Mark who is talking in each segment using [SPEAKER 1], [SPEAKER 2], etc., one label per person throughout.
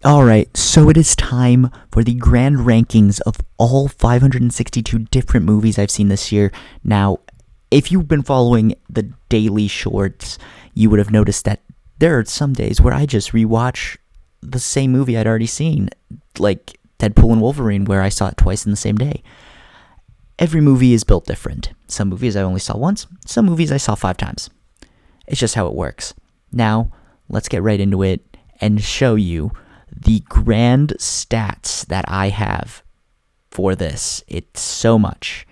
[SPEAKER 1] Alright, so it is time for the grand rankings of all 562 different movies I've seen this year. Now, if you've been following the daily shorts, you would have noticed that there are some days where I just rewatch the same movie I'd already seen, like Deadpool and Wolverine, where I saw it twice in the same day. Every movie is built different. Some movies I only saw once, some movies I saw 5 times. It's just how it works. Now, let's get right into it and show you the grand stats that I have for this. It's so much.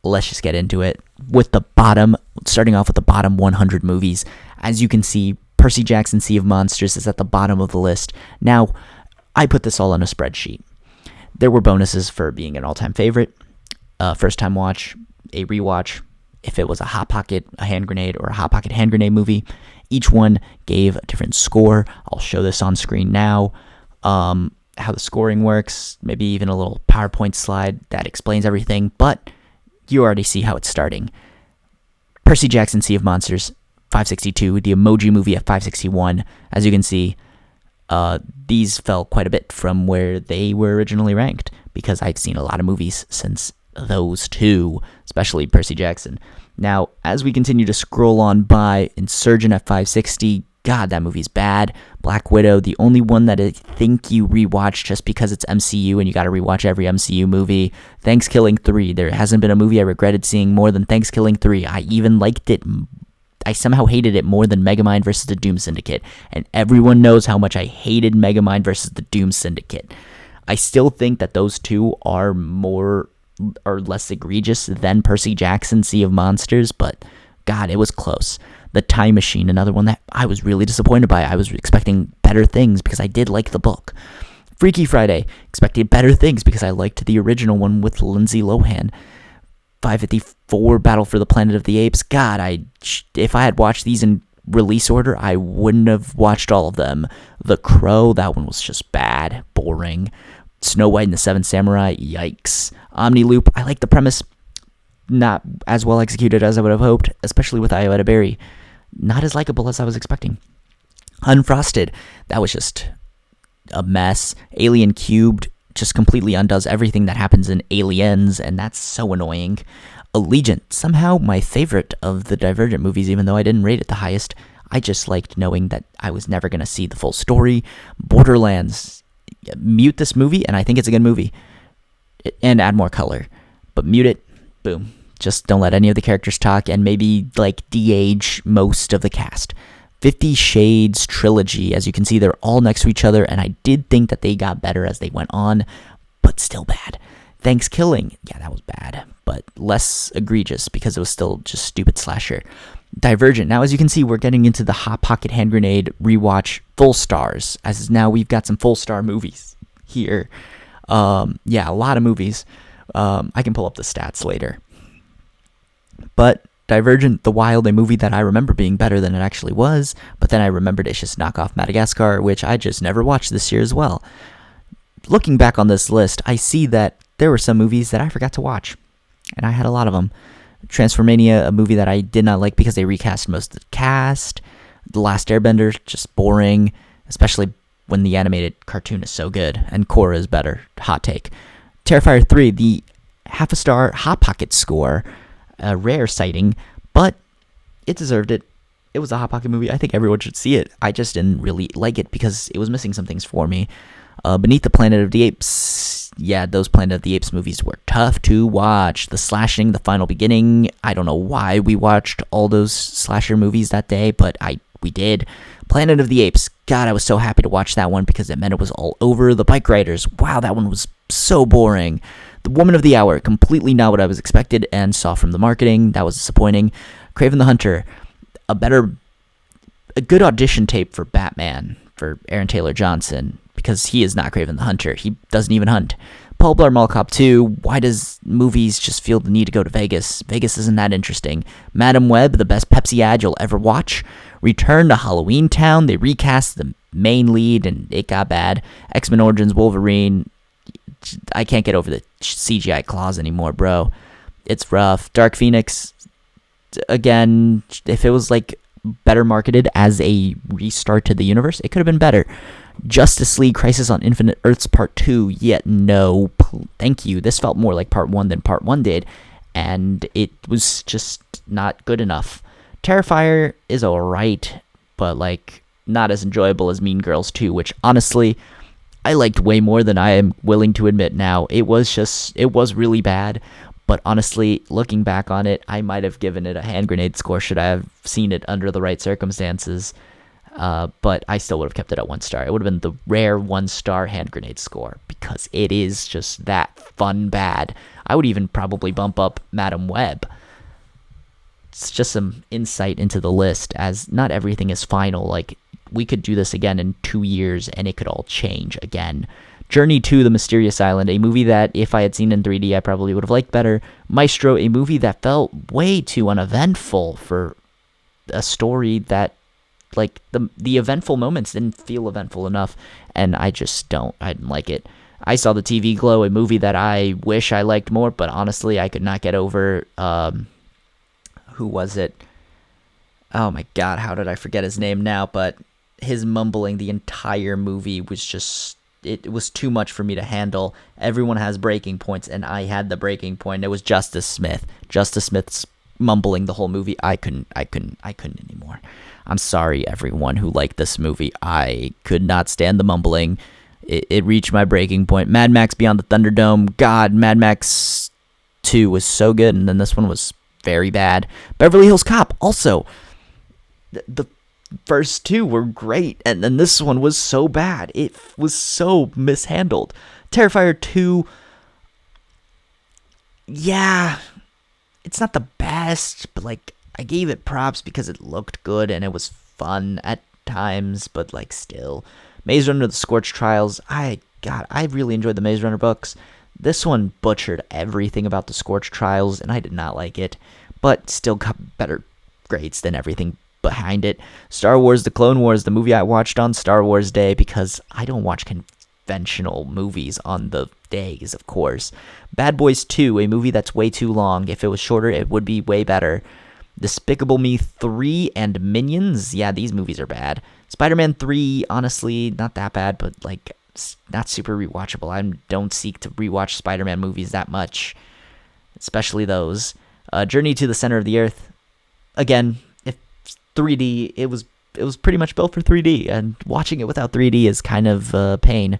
[SPEAKER 1] Let's just get into it with starting off with the bottom 100 movies. As you can see, Percy Jackson Sea of Monsters is at the bottom of the list. Now, I put this all on a spreadsheet. There were bonuses for being an all-time favorite, first time watch, a rewatch, if it was a Hot Pocket, a hand grenade, or a Hot Pocket hand grenade movie. Each one gave a different score. I'll show this on screen now. How the scoring works, maybe even a little PowerPoint slide that explains everything, but you already see how it's starting. Percy Jackson Sea of Monsters, 562. The Emoji Movie at 561. As you can see, these fell quite a bit from where they were originally ranked, because I've seen a lot of movies since those two, especially Percy Jackson. Now, as we continue to scroll on by, Insurgent at 560, God, that movie's bad. Black Widow, the only one that I think you rewatch just because it's MCU and you gotta rewatch every MCU movie. Thanksgiving 3, there hasn't been a movie I regretted seeing more than Thanksgiving 3. I even liked it. I somehow hated it more than Megamind vs. the Doom Syndicate, and everyone knows how much I hated Megamind vs. the Doom Syndicate. I still think that those two are more or less egregious than Percy Jackson Sea of Monsters, but God, it was close. The Time Machine, another one that I was really disappointed by. I was expecting better things because I did like the book. Freaky Friday, expected better things because I liked the original one with Lindsay Lohan. 554, Battle for the Planet of the Apes. God, if I had watched these in release order, I wouldn't have watched all of them. The Crow, that one was just bad, boring. Snow White and the Seven Samurai, yikes. Omni-Loop, I like the premise, not as well executed as I would have hoped, especially with Ayo Edebiri. Not as likable as I was expecting. Unfrosted, that was just a mess. Alien Cubed just completely undoes everything that happens in Aliens, and that's so annoying. Allegiant, somehow my favorite of the Divergent movies, even though I didn't rate it the highest. I just liked knowing that I was never going to see the full story. Borderlands, mute this movie, and I think it's a good movie. And add more color. But mute it, boom. Just don't let any of the characters talk, and maybe, de-age most of the cast. 50 Shades Trilogy, as you can see, they're all next to each other, and I did think that they got better as they went on, but still bad. Thanksgiving, yeah, that was bad, but less egregious because it was still just stupid slasher. Divergent, now as you can see, we're getting into the Hot Pocket hand grenade rewatch full stars, as now we've got some full star movies here. Yeah, a lot of movies. I can pull up the stats later. But Divergent, The Wild, a movie that I remember being better than it actually was, but then I remembered it's just knockoff Madagascar, which I just never watched this year as well. Looking back on this list, I see that there were some movies that I forgot to watch, and I had a lot of them. Transformania, a movie that I did not like because they recast most of the cast. The Last Airbender, just boring, especially when the animated cartoon is so good, and Korra is better. Hot take. Terrifier 3, the half a star Hot Pocket score, a rare sighting, but it deserved it. It was a Hot Pocket movie. I think everyone should see it. I just didn't really like it because it was missing some things for me. Beneath the Planet of the Apes, yeah, those Planet of the Apes movies were tough to watch. The Slashing, The Final Beginning, I don't know why we watched all those slasher movies that day, but we did. Planet of the Apes, God, I was so happy to watch that one because it meant it was all over. The Bike Riders, wow, that one was so boring. The Woman of the Hour, completely not what I was expected and saw from the marketing. That was disappointing. Kraven the Hunter, a good audition tape for Batman, for Aaron Taylor Johnson, because he is not Kraven the Hunter. He doesn't even hunt. Paul Blart Mall Cop 2, why does movies just feel the need to go to Vegas? Vegas isn't that interesting. Madam Web, the best Pepsi ad you'll ever watch. Return to Halloween Town, they recast the main lead and it got bad. X-Men Origins Wolverine, I can't get over the CGI claws anymore, bro. It's rough. Dark Phoenix, again, if it was better marketed as a restart to the universe, it could have been better. Justice League Crisis on Infinite Earths Part 2, yet no, thank you. This felt more like Part 1 than Part 1 did, and it was just not good enough. Terrifier is alright, but like not as enjoyable as Mean Girls 2, which honestly I liked way more than I am willing to admit now. It was really bad, but honestly, looking back on it, I might have given it a hand grenade score should I have seen it under the right circumstances. But I still would have kept it at 1 star. It would have been the rare 1-star hand grenade score because it is just that fun bad. I would even probably bump up Madam Web. It's just some insight into the list, as not everything is final. Like, we could do this again in 2 years and it could all change again. Journey to the Mysterious Island, a movie that if I had seen in 3D I probably would have liked better. Maestro, a movie that felt way too uneventful for a story that, like, the eventful moments didn't feel eventful enough, and I didn't like it. I Saw the TV Glow, a movie that I wish I liked more, but honestly I could not get over, who was it? Oh my god, how did I forget his name now? But his mumbling the entire movie was just, it was too much for me to handle. Everyone has breaking points, and I had the breaking point. It was Justice Smith. Justice Smith's mumbling the whole movie. I couldn't anymore. I'm sorry, everyone who liked this movie. I could not stand the mumbling. It reached my breaking point. Mad Max Beyond the Thunderdome. God, Mad Max 2 was so good, and then this one was very bad. Beverly Hills Cop, also. The first two were great, and then this one was so bad. It was so mishandled. Terrifier 2, yeah, it's not the best, but like, I gave it props because it looked good and it was fun at times, but like still. Maze Runner: The Scorched Trials, I really enjoyed the Maze Runner books. This one butchered everything about the Scorched Trials, and I did not like it, but still got better grades than everything behind it. Star Wars: The Clone Wars, the movie I watched on Star Wars Day, because I don't watch conventional movies on the days, of course. Bad Boys 2, a movie that's way too long. If it was shorter, it would be way better. Despicable Me 3 and Minions, yeah, these movies are bad. Spider-Man 3, honestly, not that bad, but like not super rewatchable. I don't seek to rewatch Spider-Man movies that much, especially those. Journey to the Center of the Earth, again, 3D, it was pretty much built for 3D, and watching it without 3D is kind of pain.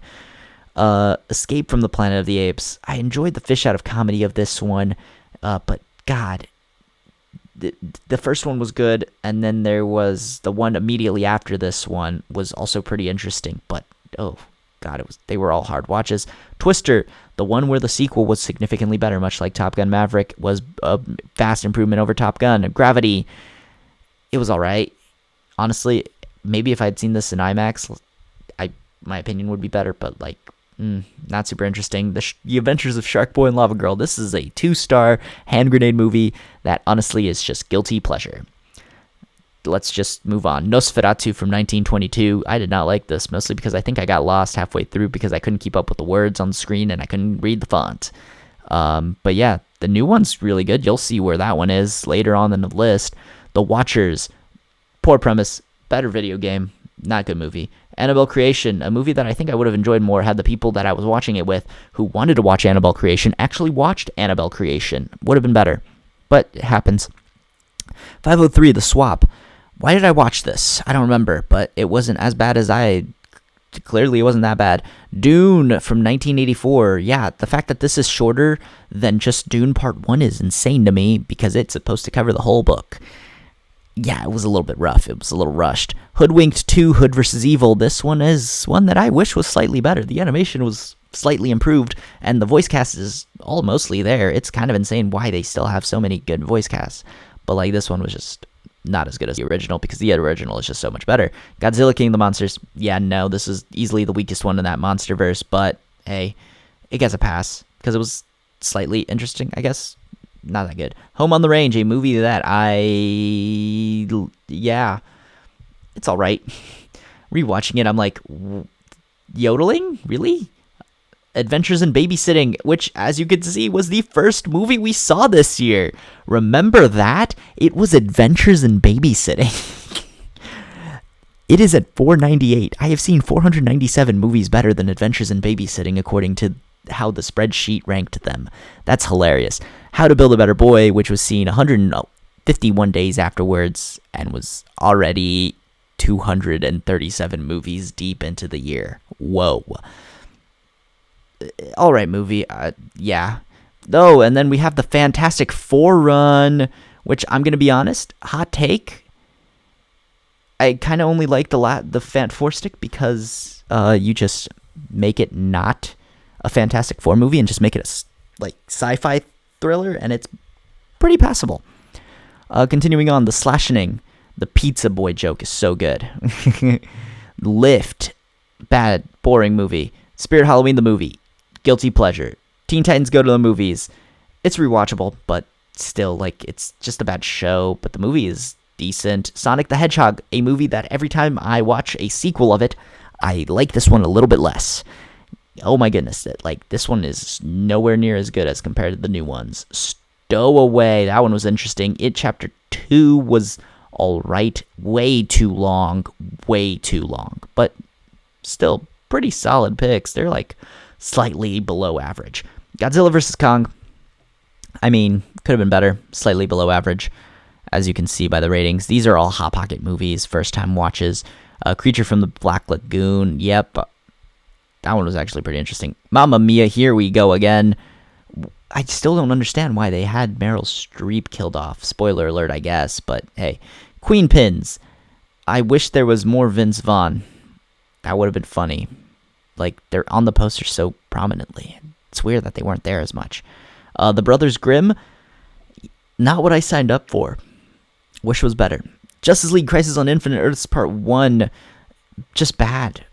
[SPEAKER 1] Escape from the Planet of the Apes, I enjoyed the fish out of comedy of this one, but god, the first one was good, and then there was the one immediately after this one was also pretty interesting, but oh god, they were all hard watches. Twister, the one where the sequel was significantly better, much like Top Gun Maverick, was a vast improvement over Top Gun. Gravity, it was alright. Honestly, maybe if I'd seen this in IMAX, my opinion would be better, but like, not super interesting. The Adventures of Shark Boy and Lava Girl, this is a 2-star hand grenade movie that honestly is just guilty pleasure. Let's just move on. Nosferatu from 1922. I did not like this, mostly because I think I got lost halfway through because I couldn't keep up with the words on the screen and I couldn't read the font. But yeah, the new one's really good. You'll see where that one is later on in the list. The Watchers, poor premise, better video game, not good movie. Annabelle Creation, a movie that I think I would have enjoyed more had the people that I was watching it with who wanted to watch Annabelle Creation actually watched Annabelle Creation. Would have been better, but it happens. 503, The Swap. Why did I watch this? I don't remember, but it wasn't as bad as clearly it wasn't that bad. Dune from 1984. Yeah, the fact that this is shorter than just Dune Part 1 is insane to me because it's supposed to cover the whole book. Yeah, it was a little bit rough. It was a little rushed. Hoodwinked 2, Hood vs. Evil. This one is one that I wish was slightly better. The animation was slightly improved, and the voice cast is all mostly there. It's kind of insane why they still have so many good voice casts. But like, this one was just not as good as the original because the original is just so much better. Godzilla King of the Monsters. Yeah, no, this is easily the weakest one in that MonsterVerse, but hey, it gets a pass because it was slightly interesting, I guess. Not that good. Home on the Range, a movie that yeah, it's all right. Rewatching it, I'm like, yodeling? Really? Adventures in Babysitting, which, as you can see, was the first movie we saw this year. Remember that? It was Adventures in Babysitting. It is at 498. I have seen 497 movies better than Adventures in Babysitting according to how the spreadsheet ranked them. That's hilarious. How to Build a Better Boy, which was seen 151 days afterwards and was already 237 movies deep into the year. Whoa. All right, movie. Yeah. Oh, and then we have the Fantastic Four run, which I'm going to be honest, hot take. I kind of only like the Fant Four stick because you just make it not a Fantastic Four movie and just make it a sci-fi thriller, and it's pretty passable. Continuing on, the Slashening, the Pizza Boy joke is so good. Lift, bad, boring movie. Spirit Halloween the movie, guilty pleasure. Teen Titans Go to the Movies, it's rewatchable, but still, it's just a bad show, but the movie is decent. Sonic the Hedgehog, a movie that every time I watch a sequel of it, I like this one a little bit less. Oh my goodness, this one is nowhere near as good as compared to the new ones. Stowaway, that one was interesting. It Chapter 2 was alright, way too long, but still pretty solid picks. They're slightly below average. Godzilla vs. Kong, I mean, could have been better, slightly below average, as you can see by the ratings. These are all Hot Pocket movies, first-time watches. Creature from the Black Lagoon, yep, that one was actually pretty interesting. Mamma Mia, here we go again. I still don't understand why they had Meryl Streep killed off. Spoiler alert, I guess, but hey. Queen Pins, I wish there was more Vince Vaughn. That would have been funny. They're on the poster so prominently. It's weird that they weren't there as much. The Brothers Grimm, not what I signed up for. Wish was better. Justice League Crisis on Infinite Earths Part 1, just bad.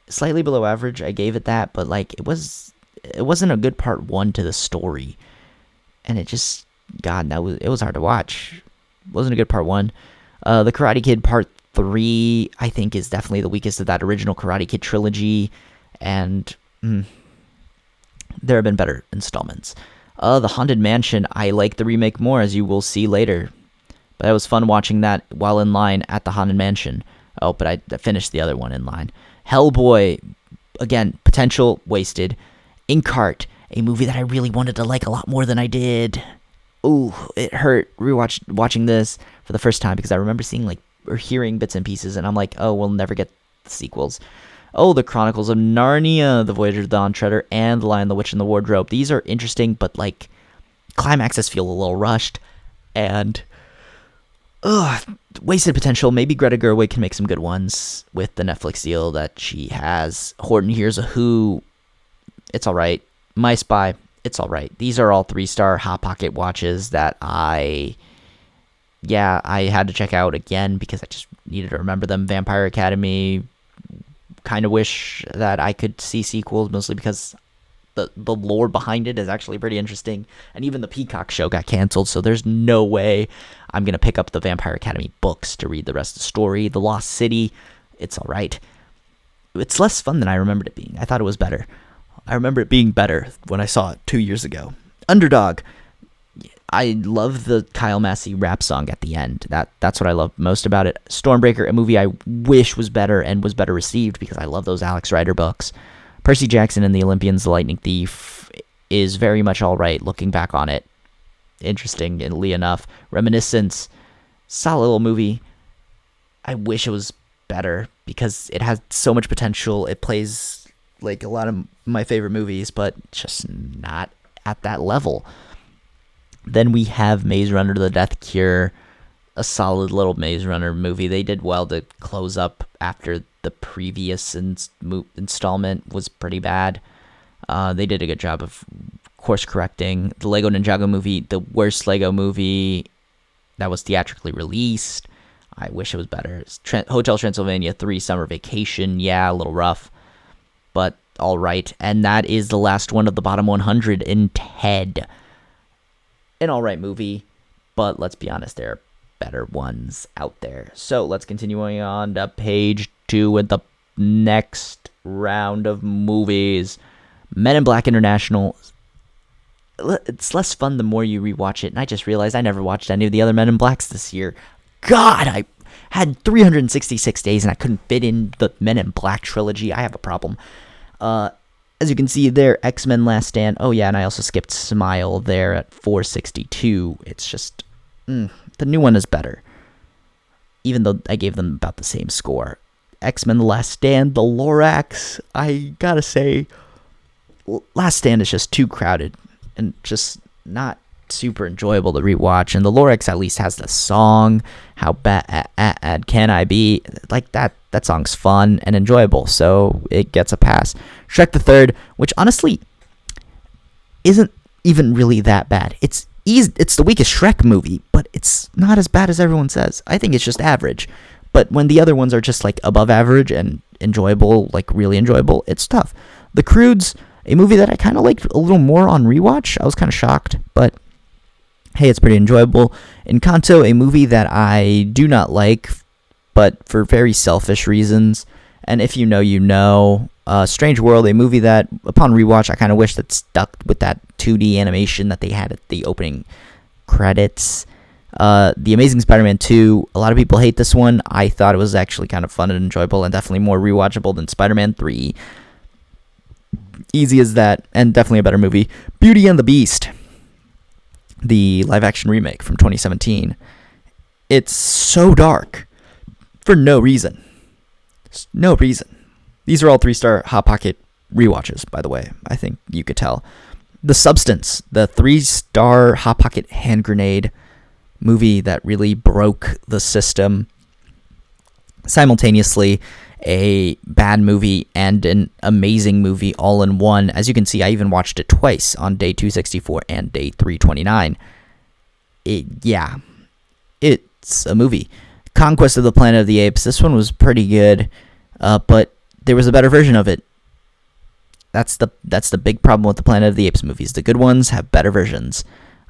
[SPEAKER 1] Slightly below average, I gave it that, but it wasn't a good Part 1 to the story. And it just, God, it was hard to watch. It wasn't a good Part 1. The Karate Kid Part 3, I think, is definitely the weakest of that original Karate Kid trilogy. And there have been better installments. The Haunted Mansion, I like the remake more, as you will see later. But it was fun watching that while in line at the Haunted Mansion. Oh, but I finished the other one in line. Hellboy, again, potential wasted. Inkheart, a movie that I really wanted to like a lot more than I did. Ooh, it hurt watching this for the first time because I remember seeing or hearing bits and pieces, and I'm like, oh, we'll never get the sequels. Oh, The Chronicles of Narnia, The Voyage of the Dawn Treader, and The Lion, the Witch, and the Wardrobe. These are interesting, but climaxes feel a little rushed, and wasted potential. Maybe Greta Gerwig can make some good ones with the Netflix deal that she has. Horton Hears a Who, it's all right. My Spy, it's all right. These are all 3-star Hot Pocket watches that I had to check out again because I just needed to remember them. Vampire Academy, kind of wish that I could see sequels, mostly because the lore behind it is actually pretty interesting. And even the Peacock show got canceled, so there's no way I'm going to pick up the Vampire Academy books to read the rest of the story. The Lost City, it's all right. It's less fun than I remembered it being. I thought it was better. I remember it being better when I saw it 2 years ago. Underdog, I love the Kyle Massey rap song at the end. That's what I love most about it. Stormbreaker, a movie I wish was better and was better received because I love those Alex Rider books. Percy Jackson and the Olympians, The Lightning Thief, is very much all right looking back on it. Interestingly enough. Reminiscence, solid little movie. I wish it was better because it has so much potential. It plays a lot of my favorite movies, but just not at that level. Then we have Maze Runner: The Death Cure, a solid little Maze Runner movie. They did well to close up after the previous installment was pretty bad. They did a good job of course correcting. The Lego Ninjago movie, the worst Lego movie that was theatrically released. I wish it was better. Hotel Transylvania 3 Summer Vacation, yeah, a little rough, but all right. And that is the last one of the bottom 100 in Ted. An all right movie, but let's be honest, there are better ones out there. So let's continue on to page 2 with the next round of movies. Men in Black International. It's less fun the more you rewatch it, and I just realized I never watched any of the other Men in Blacks this year. God, had 366 days, and I couldn't fit in the Men in Black trilogy. I have a problem. As you can see there, X-Men Last Stand. Oh, yeah, and I also skipped Smile there at 462. It's just, the new one is better, even though I gave them about the same score. X-Men The Last Stand, The Lorax, I gotta say, Last Stand is just too crowded and just not super enjoyable to rewatch. And The Lorax at least has the song, How Bad Can I Be? Like, that song's fun and enjoyable, so it gets a pass. Shrek the Third, which honestly isn't even really that bad. It's the weakest Shrek movie, but it's not as bad as everyone says. I think it's just average. But when the other ones are just like above average and enjoyable, like really enjoyable, it's tough. The Croods, a movie that I kind of liked a little more on rewatch. I was kind of shocked, but hey, it's pretty enjoyable. Encanto, a movie that I do not like, but for very selfish reasons. And if you know, you know. Strange World, a movie that, upon rewatch, I kind of wish that stuck with that 2D animation that they had at the opening credits. The Amazing Spider-Man 2, a lot of people hate this one. I thought it was actually kind of fun and enjoyable and definitely more rewatchable than Spider-Man 3. Easy as that, and definitely a better movie. Beauty and the Beast, the live-action remake from 2017. It's so dark for no reason. No reason. These are all 3-star Hot Pocket rewatches, by the way. I think you could tell. The Substance, the 3-star Hot Pocket hand grenade movie that really broke the system. Simultaneously, a bad movie and an amazing movie all in one. As you can see, I even watched it twice on day 264 and day 329. It's a movie. Conquest of the Planet of the Apes. This one was pretty good, but there was a better version of it. That's the big problem with the Planet of the Apes movies. The good ones have better versions.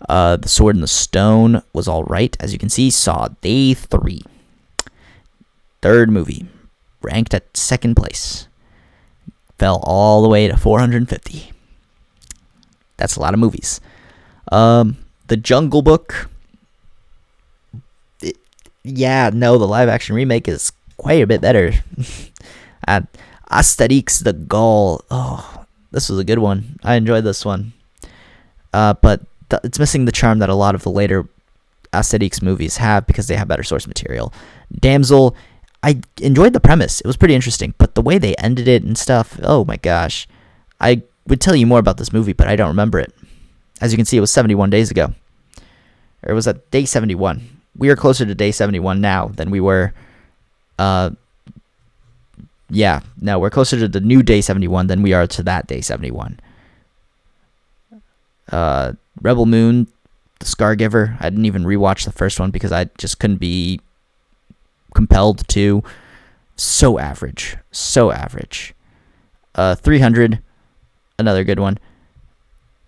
[SPEAKER 1] The Sword in the Stone was all right. As you can see, saw day 3. Third movie, ranked at second place. Fell all the way to 450. That's a lot of movies. The Jungle Book. The live action remake is quite a bit better. Asterix the Gaul. Oh, this was a good one. I enjoyed this one. But it's missing the charm that a lot of the later Asterix movies have because they have better source material. Damsel, I enjoyed the premise. It was pretty interesting. But the way they ended it and stuff, oh my gosh. I would tell you more about this movie, but I don't remember it. As you can see, it was 71 days ago. Or it was at day 71. We are closer to day 71 now than we were... we're closer to the new day 71 than we are to that day 71. Rebel Moon, The Scargiver. I didn't even rewatch the first one because I just couldn't be compelled to. So average. 300, another good one.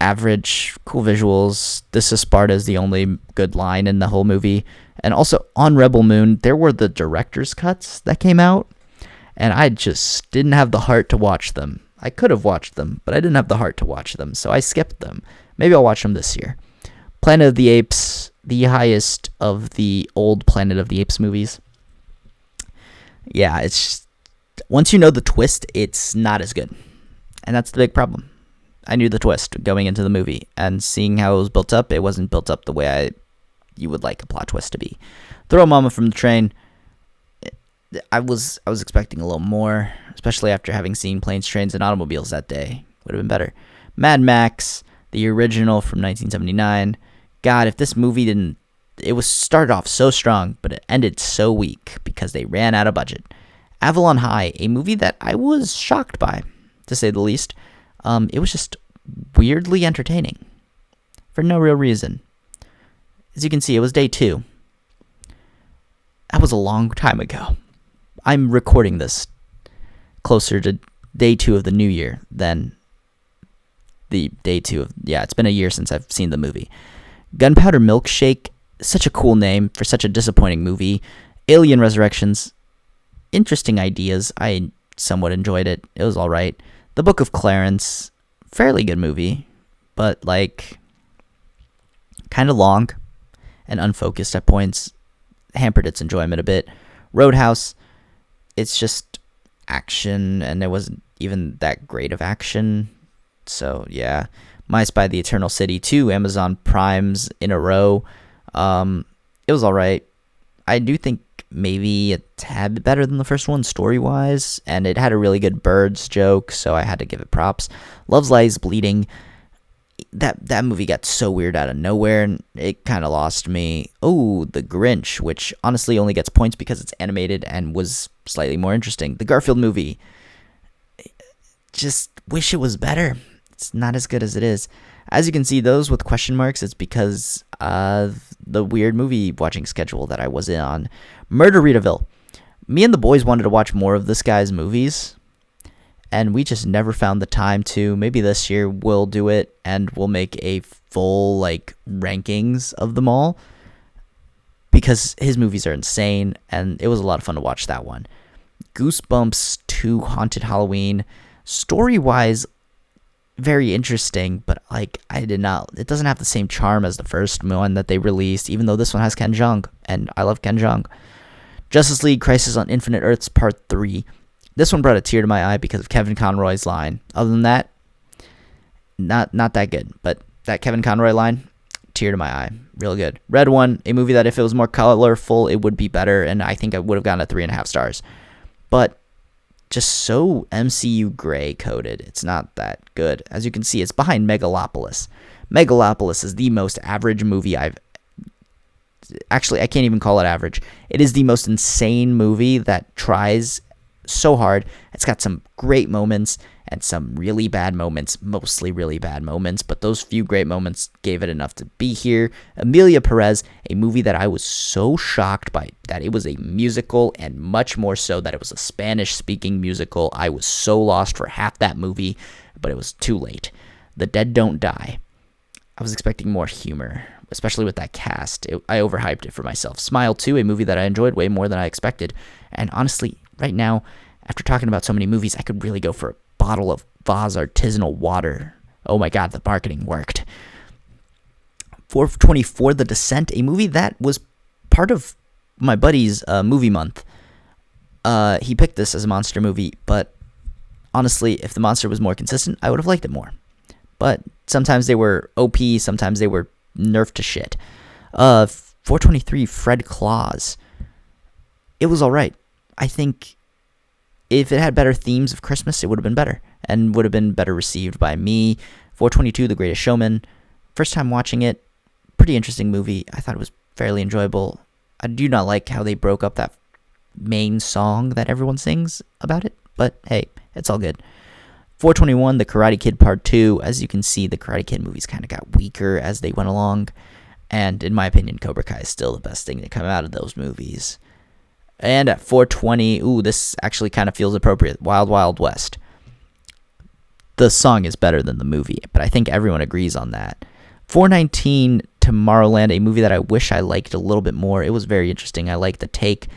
[SPEAKER 1] Average, cool visuals. This is Sparta is the only good line in the whole movie. And also on Rebel Moon, there were the director's cuts that came out. And I just didn't have the heart to watch them. I could have watched them, but I didn't have the heart to watch them, so I skipped them. Maybe I'll watch them this year. Planet of the Apes, the highest of the old Planet of the Apes movies. Yeah, it's just, once you know the twist, it's not as good. And that's the big problem. I knew the twist going into the movie, and seeing how it was built up, it wasn't built up the way you would like a plot twist to be. Throw Mama from the Train. I was expecting a little more, especially after having seen Planes, Trains, and Automobiles that day. Would have been better. Mad Max, the original from 1979. God, if this movie didn't... It was started off so strong, but it ended so weak because they ran out of budget. Avalon High, a movie that I was shocked by, to say the least. It was just weirdly entertaining for no real reason. As you can see, it was day 2. That was a long time ago. I'm recording this closer to day 2 of the new year than the day 2 of... Yeah, it's been a year since I've seen the movie. Gunpowder Milkshake, such a cool name for such a disappointing movie. Alien Resurrections, interesting ideas. I somewhat enjoyed it. It was alright. The Book of Clarence, fairly good movie, but like kind of long and unfocused at points. Hampered its enjoyment a bit. Roadhouse, it's just action, and it wasn't even that great of action. So yeah, My Spy the Eternal City, 2 Amazon Primes in a row. It was all right. I do think maybe a tad bit better than the first one story-wise, and it had a really good birds joke, so I had to give it props. Love's Lies Bleeding, that movie got so weird out of nowhere, and it kind of lost me. Oh, The Grinch, which honestly only gets points because it's animated and was slightly more interesting. The Garfield movie, just wish it was better. It's not as good as it is. As you can see, those with question marks, it's because of the weird movie watching schedule that I was in on. Murderita. Me and the boys wanted to watch more of this guy's movies, and we just never found the time to. Maybe this year we'll do it, and we'll make a full, rankings of them all, because his movies are insane, and it was a lot of fun to watch that one. Goosebumps 2 Haunted Halloween. Story-wise, very interesting, but it doesn't have the same charm as the first one that they released, even though this one has Ken Jeong, and I love Ken Jeong. Justice League Crisis on Infinite Earths Part 3. This one brought a tear to my eye because of Kevin Conroy's line. Other than that, not that good, but that Kevin Conroy line, tear to my eye. Real good. Red One, a movie that if it was more colorful, it would be better, and I think I would have gotten a 3.5 stars. But just so MCU gray coded, it's not that good. As you can see, it's behind Megalopolis. Megalopolis is the most average movie Actually, I can't even call it average. It is the most insane movie that tries so hard. It's got some great moments and some really bad moments, mostly really bad moments, but those few great moments gave it enough to be here. Emilia Perez, a movie that I was so shocked by that it was a musical, and much more so that it was a Spanish-speaking musical. I was so lost for half that movie, but it was too late. The Dead Don't Die. I was expecting more humor, especially with that cast. I overhyped it for myself. Smile 2, a movie that I enjoyed way more than I expected. And honestly, right now, after talking about so many movies, I could really go for a bottle of Voss artisanal water. Oh my god, the marketing worked. 424, The Descent, a movie that was part of my buddy's movie month. He picked this as a monster movie, but honestly, if the monster was more consistent, I would have liked it more. But sometimes they were OP, sometimes they were nerfed to shit. 423, Fred Claus. It was alright. I think if it had better themes of Christmas, it would have been better, and would have been better received by me. 422, The Greatest Showman. First time watching it, pretty interesting movie. I thought it was fairly enjoyable. I do not like how they broke up that main song that everyone sings about it, but hey, it's all good. 421, The Karate Kid Part 2. As you can see, the Karate Kid movies kind of got weaker as they went along, and in my opinion, Cobra Kai is still the best thing to come out of those movies. And at 420, this actually kind of feels appropriate. Wild Wild West. The song is better than the movie, but I think everyone agrees on that. 419, Tomorrowland, a movie that I wish I liked a little bit more. It was very interesting. I liked the take,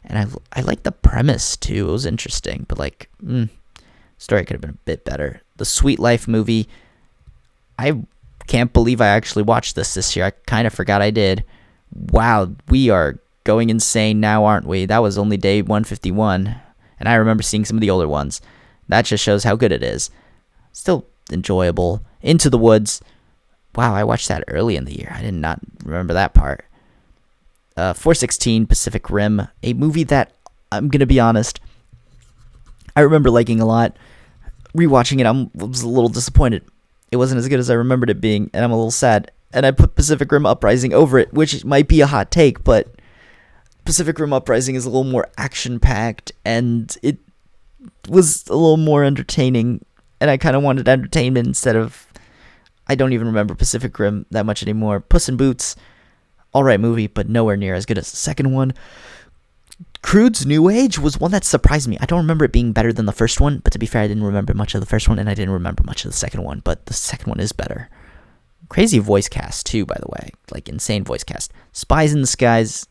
[SPEAKER 1] and I liked the premise too. It was interesting, but story could have been a bit better. The Sweet Life movie, I can't believe I actually watched this year. I kind of forgot I did. Wow, we are going insane now, aren't we? That was only day 151, and I remember seeing some of the older ones. That just shows how good it is. Still enjoyable. Into the Woods. Wow, I watched that early in the year. I did not remember that part. 416, Pacific Rim, a movie that, I'm going to be honest, I remember liking a lot. Rewatching it, I was a little disappointed. It wasn't as good as I remembered it being, and I'm a little sad. And I put Pacific Rim Uprising over it, which might be a hot take, but Pacific Rim Uprising is a little more action-packed, and it was a little more entertaining, and I kind of wanted entertainment instead of... I don't even remember Pacific Rim that much anymore. Puss in Boots, alright movie, but nowhere near as good as the second one. Crude's New Age was one that surprised me. I don't remember it being better than the first one, but to be fair, I didn't remember much of the first one, and I didn't remember much of the second one, but the second one is better. Crazy voice cast, too, by the way. Insane voice cast. Spies in Disguise,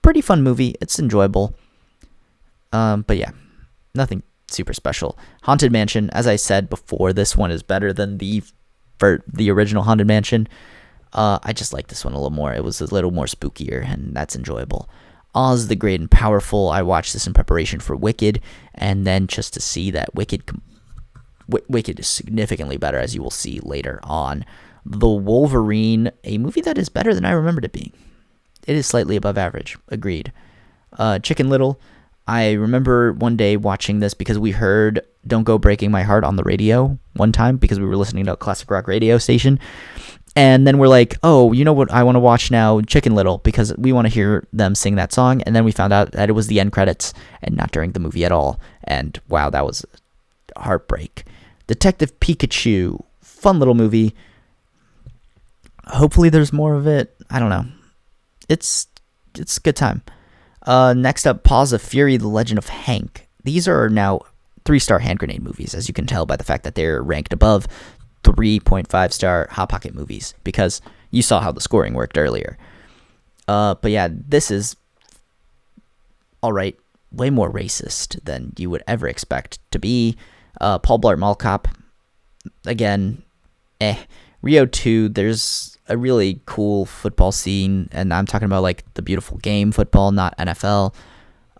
[SPEAKER 1] pretty fun movie. It's enjoyable. But yeah, nothing super special. Haunted Mansion, as I said before, this one is better than the original Haunted Mansion. I just like this one a little more. It was a little more spookier, and that's enjoyable. Oz the Great and Powerful. I watched this in preparation for Wicked, and then just to see that Wicked is significantly better, as you will see later on. The Wolverine, a movie that is better than I remembered it being. It is slightly above average. Agreed. Chicken Little. I remember one day watching this because we heard Don't Go Breaking My Heart on the radio one time because we were listening to a classic rock radio station. And then we're like, oh, you know what I want to watch now? Chicken Little, because we want to hear them sing that song. And then we found out that it was the end credits and not during the movie at all. And wow, that was a heartbreak. Detective Pikachu. Fun little movie. Hopefully there's more of it. I don't know. It's a good time. Next up, Paws of Fury, The Legend of Hank. These are now 3-star hand grenade movies, as you can tell by the fact that they're ranked above 3.5-star Hot Pocket movies, because you saw how the scoring worked earlier. But yeah, this is alright, way more racist than you would ever expect to be. Paul Blart Mall Cop, again, Rio 2, there's a really cool football scene, and I'm talking about like the beautiful game football, not NFL.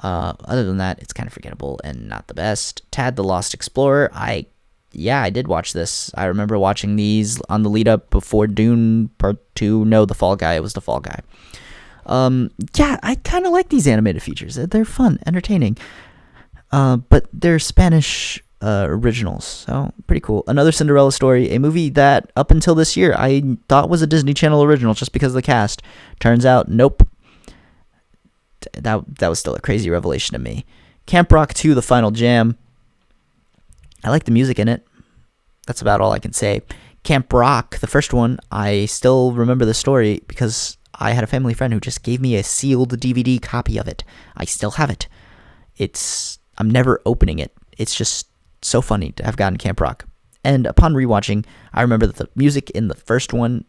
[SPEAKER 1] Other than that, it's kind of forgettable and not the best. Tad the Lost Explorer, I did watch this. I remember watching these on the lead up before Dune Part 2. No, The Fall Guy. It was The Fall Guy. I kind of like these animated features. They're fun, entertaining. But they're Spanish originals, so pretty cool. Another Cinderella Story, a movie that up until this year I thought was a Disney Channel original just because of the cast. Turns out, nope. That was still a crazy revelation to me. Camp Rock 2, The Final Jam. I like the music in it. That's about all I can say. Camp Rock, the first one, I still remember the story because I had a family friend who just gave me a sealed DVD copy of it. I still have it. I'm never opening it. It's just so funny to have gotten Camp Rock. And upon rewatching, I remember that the music in the first one,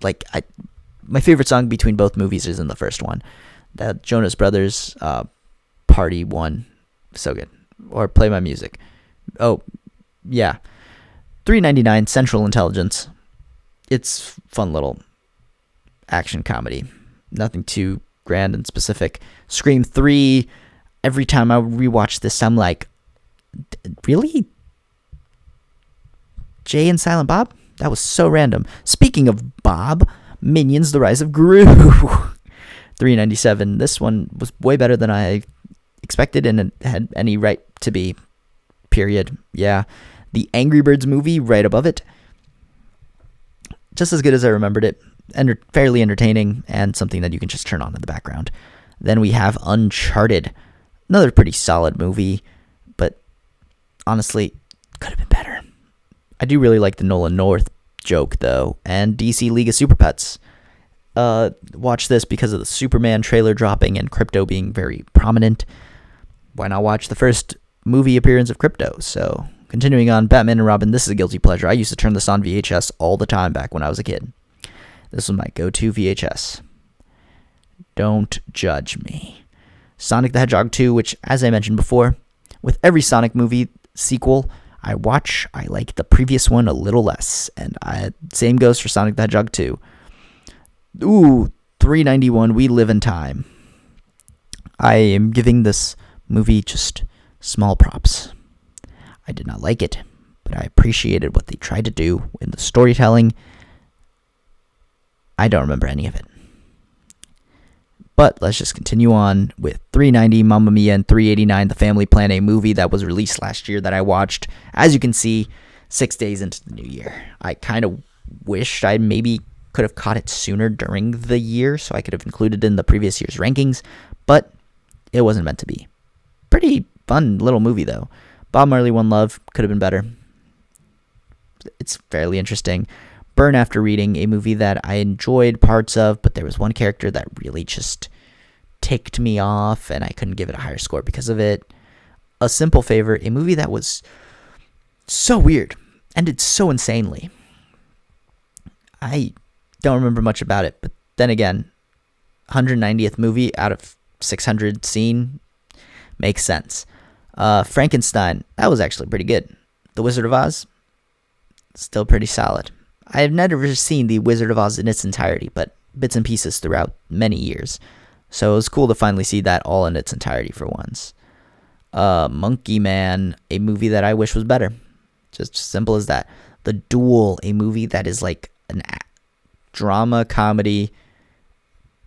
[SPEAKER 1] my favorite song between both movies is in the first one. The Jonas Brothers, Party 1, so good. Or Play My Music. Oh, yeah. $3.99, Central Intelligence. It's fun little action comedy. Nothing too grand and specific. Scream 3. Every time I rewatch this, I'm like, really? Jay and Silent Bob? That was so random. Speaking of Bob, Minions: The Rise of Gru. $3.97. This one was way better than I expected and it had any right to be. Period. Yeah. The Angry Birds movie right above it. Just as good as I remembered it. Fairly entertaining and something that you can just turn on in the background. Then we have Uncharted. Another pretty solid movie, but honestly, could have been better. I do really like the Nolan North joke, though, and DC League of Super Pets. Watch this because of the Superman trailer dropping and Crypto being very prominent. Why not watch the first movie appearance of Crypto? So, continuing on, Batman and Robin, this is a guilty pleasure. I used to turn this on VHS all the time back when I was a kid. This was my go-to VHS. Don't judge me. Sonic the Hedgehog 2, which, as I mentioned before, with every Sonic movie sequel I watch, I like the previous one a little less. And same goes for Sonic the Hedgehog 2. Ooh, $3.91, We Live in Time. I am giving this movie just small props. I did not like it, but I appreciated what they tried to do in the storytelling. I don't remember any of it. But let's just continue on with $3.90, Mamma Mia, and $3.89, The Family Plan, a movie that was released last year that I watched. As you can see, 6 days into the new year. I kind of wished I maybe could have caught it sooner during the year so I could have included it in the previous year's rankings, but it wasn't meant to be. Pretty fun little movie, though. Bob Marley, One Love, could have been better. It's fairly interesting. Burn After Reading, a movie that I enjoyed parts of, but there was one character that really just ticked me off, and I couldn't give it a higher score because of it. A Simple Favor, a movie that was so weird, ended so insanely. I don't remember much about it, but then again, 190th movie out of 600 seen makes sense. Frankenstein, that was actually pretty good. The Wizard of Oz, still pretty solid. I have never seen The Wizard of Oz in its entirety, but bits and pieces throughout many years. So it was cool to finally see that all in its entirety for once. Monkey Man, a movie that I wish was better. Just simple as that. The Duel, a movie that is like an drama comedy,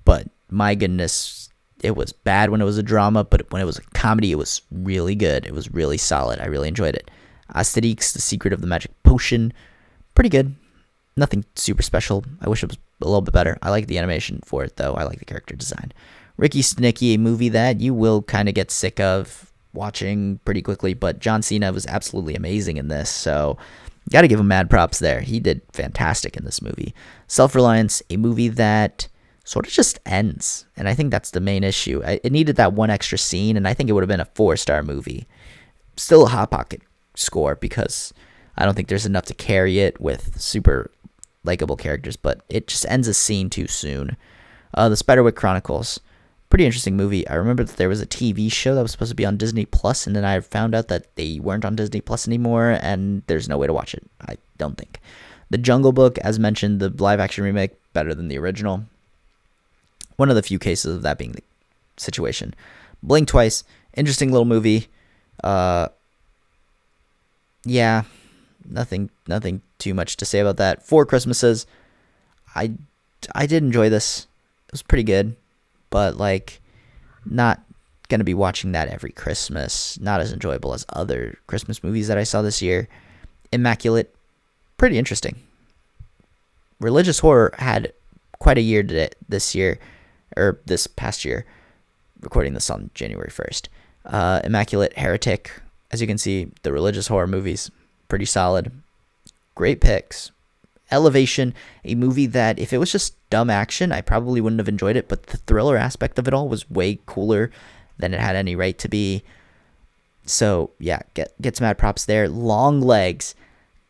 [SPEAKER 1] but my goodness, it was bad when it was a drama, but when it was a comedy, it was really good. It was really solid. I really enjoyed it. Asterix, The Secret of the Magic Potion, pretty good. Nothing super special. I wish it was a little bit better. I like the animation for it, though. I like the character design. Ricky Snicky, a movie that you will kind of get sick of watching pretty quickly, but John Cena was absolutely amazing in this, so got to give him mad props there. He did fantastic in this movie. Self-Reliance, a movie that sort of just ends, and I think that's the main issue. It needed that one extra scene, and I think it would have been a 4-star movie. Still a Hot Pocket score, because I don't think there's enough to carry it with super likable characters, but it just ends a scene too soon. The Spiderwick Chronicles, pretty interesting movie. I remember that there was a TV show that was supposed to be on Disney Plus, and then I found out that they weren't on Disney Plus anymore, and there's no way to watch it, I don't think. The Jungle Book, as mentioned, the live-action remake, better than the original. One of the few cases of that being the situation. Blink Twice, interesting little movie. Yeah, nothing too much to say about that. Four Christmases, I did enjoy this. It was pretty good, but like not gonna be watching that every Christmas. Not as enjoyable as other Christmas movies that I saw this year. Immaculate, pretty interesting. Religious horror had quite a year this year, or this past year. Recording this on January 1st. Immaculate, Heretic. As you can see, the religious horror movies, pretty solid. Great picks. Elevation, a movie that if it was just dumb action, I probably wouldn't have enjoyed it, but the thriller aspect of it all was way cooler than it had any right to be. So, yeah, get some mad props there. Long Legs.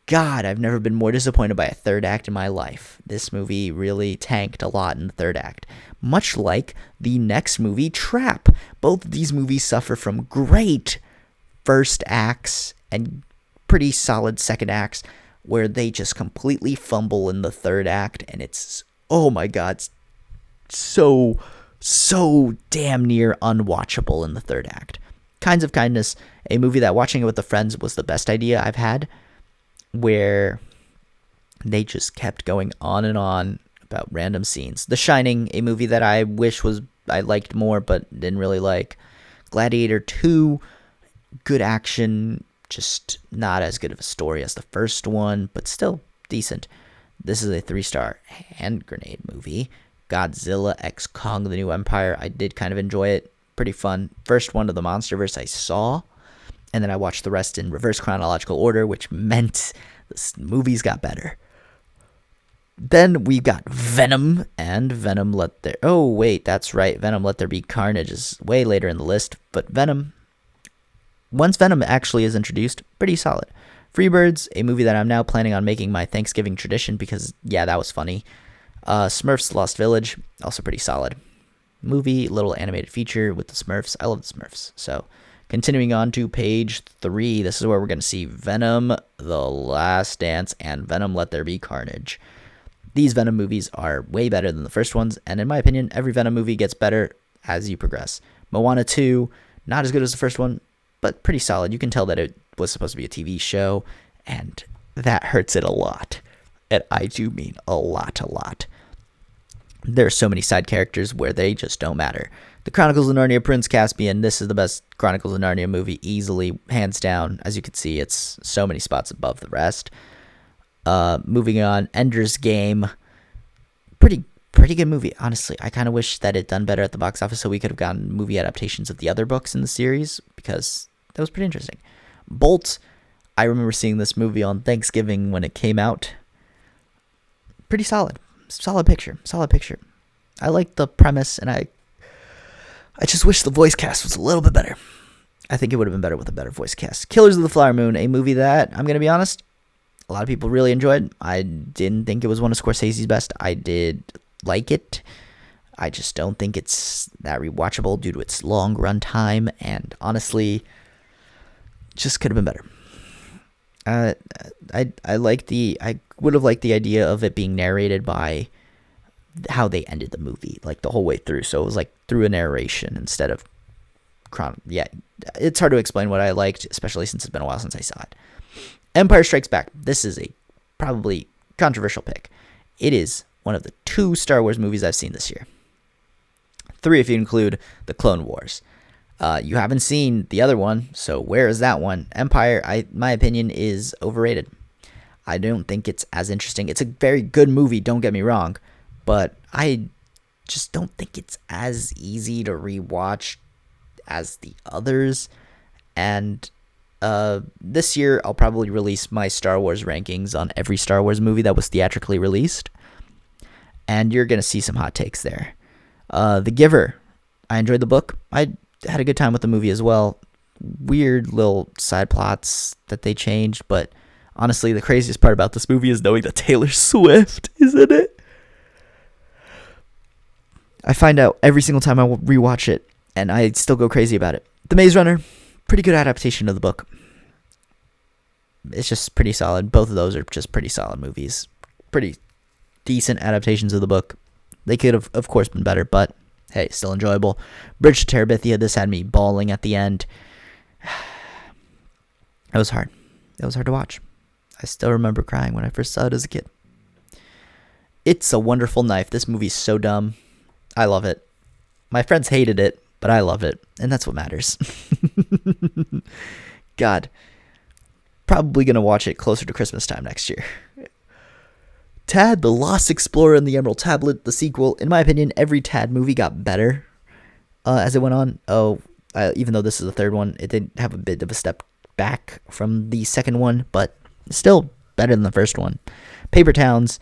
[SPEAKER 1] God, I've never been more disappointed by a third act in my life. This movie really tanked a lot in the third act. Much like the next movie, Trap. Both of these movies suffer from great first acts and pretty solid second acts where they just completely fumble in the third act, and it's, oh my god, so damn near unwatchable in the third act. Kinds of Kindness, a movie that watching it with the friends was the best idea I've had, where they just kept going on and on about random scenes. The Shining, a movie that I wish I liked more but didn't really like. Gladiator 2, good action, just not as good of a story as the first one, but still decent. This is a 3-star hand grenade movie. Godzilla x Kong: The New Empire, I did kind of enjoy it. Pretty fun. First one of the MonsterVerse I saw, and then I watched the rest in reverse chronological order, which meant the movies got better. Then we got Venom, and Venom Let There... Oh, wait, that's right. Venom Let There Be Carnage is way later in the list, but Venom... Once Venom actually is introduced, pretty solid. Freebirds, a movie that I'm now planning on making my Thanksgiving tradition because, yeah, that was funny. Smurfs Lost Village, also pretty solid. Movie, little animated feature with the Smurfs. I love the Smurfs. So, continuing on to page 3, this is where we're going to see Venom, The Last Dance, and Venom Let There Be Carnage. These Venom movies are way better than the first ones, and in my opinion, every Venom movie gets better as you progress. Moana 2, not as good as the first one, but pretty solid. You can tell that it was supposed to be a TV show, and that hurts it a lot. And I do mean a lot. There are so many side characters where they just don't matter. The Chronicles of Narnia, Prince Caspian, this is the best Chronicles of Narnia movie, easily, hands down. As you can see, it's so many spots above the rest. Moving on, Ender's Game, pretty good movie, honestly. I kind of wish that it done better at the box office so we could have gotten movie adaptations of the other books in the series, because that was pretty interesting. Bolt, I remember seeing this movie on Thanksgiving when it came out. Pretty solid. Solid picture. I like the premise, and I just wish the voice cast was a little bit better. I think it would have been better with a better voice cast. Killers of the Flower Moon, a movie that, I'm going to be honest, a lot of people really enjoyed. I didn't think it was one of Scorsese's best. I did like it. I just don't think it's that rewatchable due to its long run time, and honestly, just could have been better. I would have liked the idea of it being narrated by how they ended the movie, like the whole way through. So it was like through a narration instead of yeah, it's hard to explain what I liked, especially since it's been a while since I saw it. Empire Strikes Back. This is a probably controversial pick. It is one of the 2 Star Wars movies I've seen this year. 3 if you include the Clone Wars. You haven't seen the other one, so where is that one? Empire, my opinion, is overrated. I don't think it's as interesting. It's a very good movie, don't get me wrong, but I just don't think it's as easy to rewatch as the others. And this year I'll probably release my Star Wars rankings on every Star Wars movie that was theatrically released, and you're gonna see some hot takes there. The Giver, I enjoyed the book. I had a good time with the movie as well. Weird little side plots that they changed, but honestly, the craziest part about this movie is knowing that Taylor Swift is in it. I find out every single time I rewatch it, and I still go crazy about it. The Maze Runner, pretty good adaptation of the book. It's just pretty solid. Both of those are just pretty solid movies. Pretty decent adaptations of the book. They could have, of course, been better, but hey, still enjoyable. Bridge to Terabithia, this had me bawling at the end. It was hard. It was hard to watch. I still remember crying when I first saw it as a kid. It's a Wonderful Knife. This movie's so dumb. I love it. My friends hated it, but I love it, and that's what matters. God. Probably going to watch it closer to Christmas time next year. Tad, the Lost Explorer and the Emerald Tablet, the sequel. In my opinion, every Tad movie got better as it went on. Even though this is the third one, it did have a bit of a step back from the second one, but still better than the first one. Paper Towns,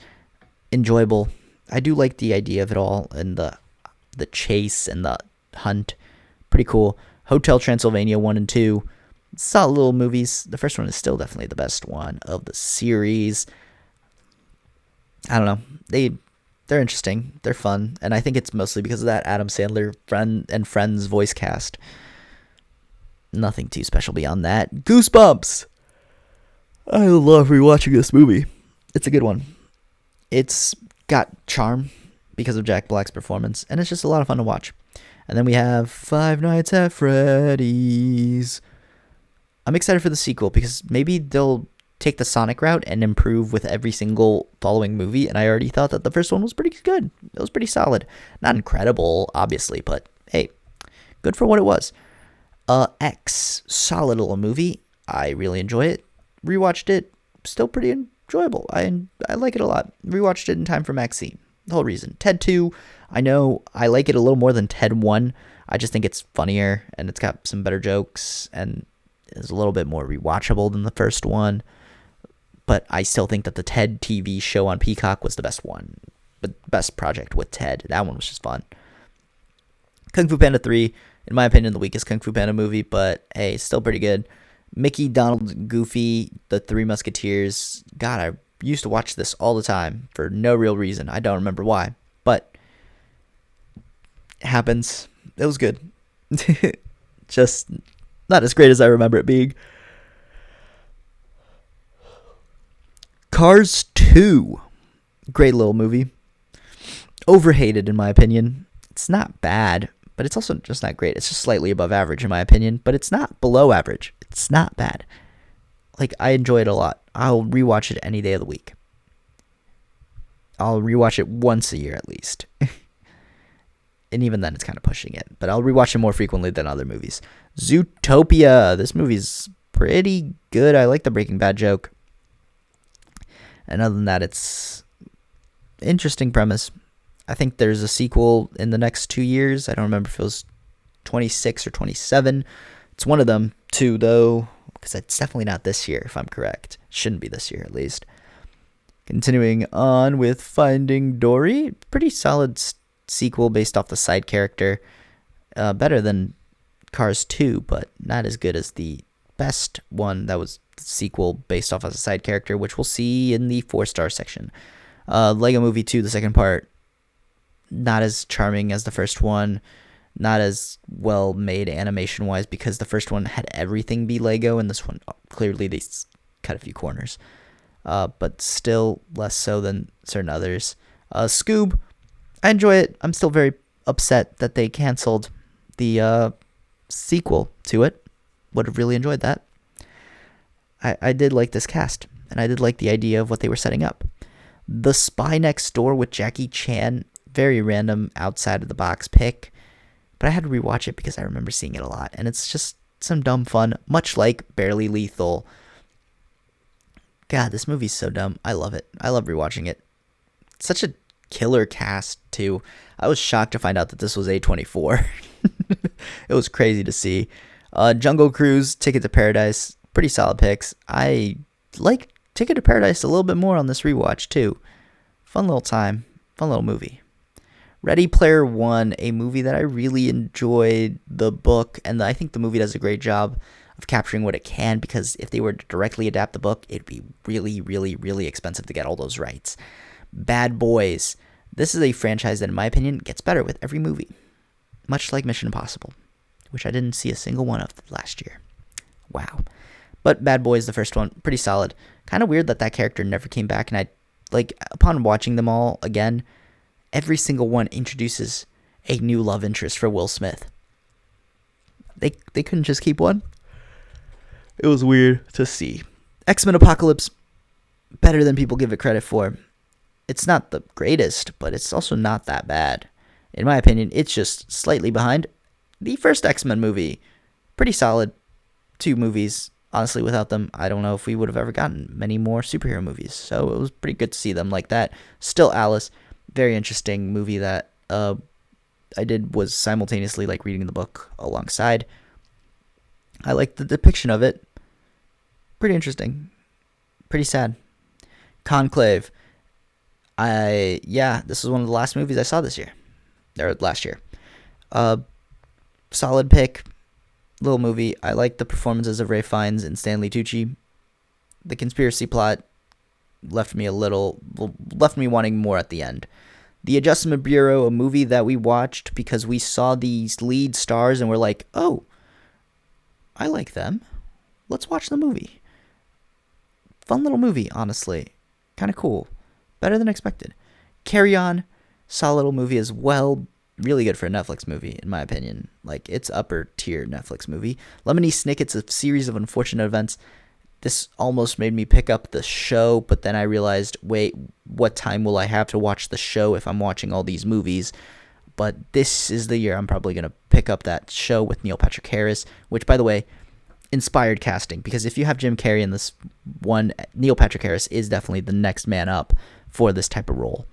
[SPEAKER 1] enjoyable. I do like the idea of it all, and the chase and the hunt. Pretty cool. Hotel Transylvania 1 and 2. Solid little movies. The first one is still definitely the best one of the series. I don't know. They're interesting. They're fun. And I think it's mostly because of that Adam Sandler Friends voice cast. Nothing too special beyond that. Goosebumps! I love rewatching this movie. It's a good one. It's got charm because of Jack Black's performance, and it's just a lot of fun to watch. And then we have Five Nights at Freddy's. I'm excited for the sequel because maybe they'll take the Sonic route and improve with every single following movie, and I already thought that the first one was pretty good. It was pretty solid. Not incredible, obviously, but hey, good for what it was. X, solid little movie. I really enjoy it. Rewatched it, still pretty enjoyable. I like it a lot. Rewatched it in time for Maxine. The whole reason. Ted 2, I know I like it a little more than Ted 1. I just think it's funnier, and it's got some better jokes, and is a little bit more rewatchable than the first one. But I still think that the Ted TV show on Peacock was the best one. The best project with Ted. That one was just fun. Kung Fu Panda 3, in my opinion, the weakest Kung Fu Panda movie, but hey, still pretty good. Mickey, Donald, Goofy, The Three Musketeers. God, I used to watch this all the time for no real reason. I don't remember why, but it happens. It was good. Just not as great as I remember it being. Cars 2. Great little movie. Overhated, in my opinion. It's not bad, but it's also just not great. It's just slightly above average, in my opinion, but it's not below average. It's not bad. Like, I enjoy it a lot. I'll rewatch it any day of the week. I'll rewatch it once a year at least. And even then, it's kind of pushing it. But I'll rewatch it more frequently than other movies. Zootopia. This movie's pretty good. I like the Breaking Bad joke. And other than that, it's interesting premise. I think there's a sequel in the next 2 years. I don't remember if it was 26 or 27. It's one of them, too, though, because it's definitely not this year, if I'm correct. Shouldn't be this year, at least. Continuing on with Finding Dory. Pretty solid sequel based off the side character. Better than Cars 2, but not as good as the best one that was the sequel based off of a side character, which we'll see in the 4-star section. Lego Movie 2, the second part. Not as charming as the first one. Not as well made animation wise because the first one had everything be Lego, and this one clearly they cut a few corners. But still less so than certain others. Scoob, I enjoy it. I'm still very upset that they canceled the sequel to it. Would have really enjoyed that. I did like this cast, and I did like the idea of what they were setting up. The Spy Next Door with Jackie Chan, very random, outside of the box pick, but I had to rewatch it because I remember seeing it a lot, and it's just some dumb fun, much like Barely Lethal. God, this movie's so dumb. I love it. I love rewatching it. Such a killer cast, too. I was shocked to find out that this was A24. It was crazy to see. Jungle Cruise, Ticket to Paradise, pretty solid picks. I like Ticket to Paradise a little bit more on this rewatch, too. Fun little time. Fun little movie. Ready Player One, a movie that I really enjoyed the book, and I think the movie does a great job of capturing what it can, because if they were to directly adapt the book, it'd be really, really, really expensive to get all those rights. Bad Boys. This is a franchise that, in my opinion, gets better with every movie. Much like Mission Impossible, which I didn't see a single one of last year. Wow. But Bad Boys, the first one, pretty solid. Kind of weird that character never came back, and upon watching them all again, every single one introduces a new love interest for Will Smith. They couldn't just keep one. It was weird to see. X-Men Apocalypse, better than people give it credit for. It's not the greatest, but it's also not that bad. In my opinion, it's just slightly behind the first X-Men movie. Pretty solid. 2 movies. Honestly, without them, I don't know if we would have ever gotten many more superhero movies. So it was pretty good to see them like that. Still Alice, very interesting movie that I did was simultaneously like reading the book alongside. I liked the depiction of it. Pretty interesting. Pretty sad. Conclave. This was one of the last movies I saw this year. Or last year. Solid pick. Little movie. I like the performances of Ralph Fiennes and Stanley Tucci. The conspiracy plot left me wanting more at the end. The Adjustment Bureau, a movie that we watched because we saw these lead stars and we're like, oh, I like them. Let's watch the movie. Fun little movie, honestly. Kind of cool. Better than expected. Carry On, solid little movie as well. Really good for a Netflix movie, in my opinion. Like, it's upper tier Netflix movie. Lemony Snicket's a series of unfortunate events. This almost made me pick up the show, but then I realized, wait, what time will I have to watch the show if I'm watching all these movies? But this is the year I'm probably going to pick up that show with Neil Patrick Harris, which, by the way, inspired casting, because if you have Jim Carrey in this one, Neil Patrick Harris is definitely the next man up for this type of role.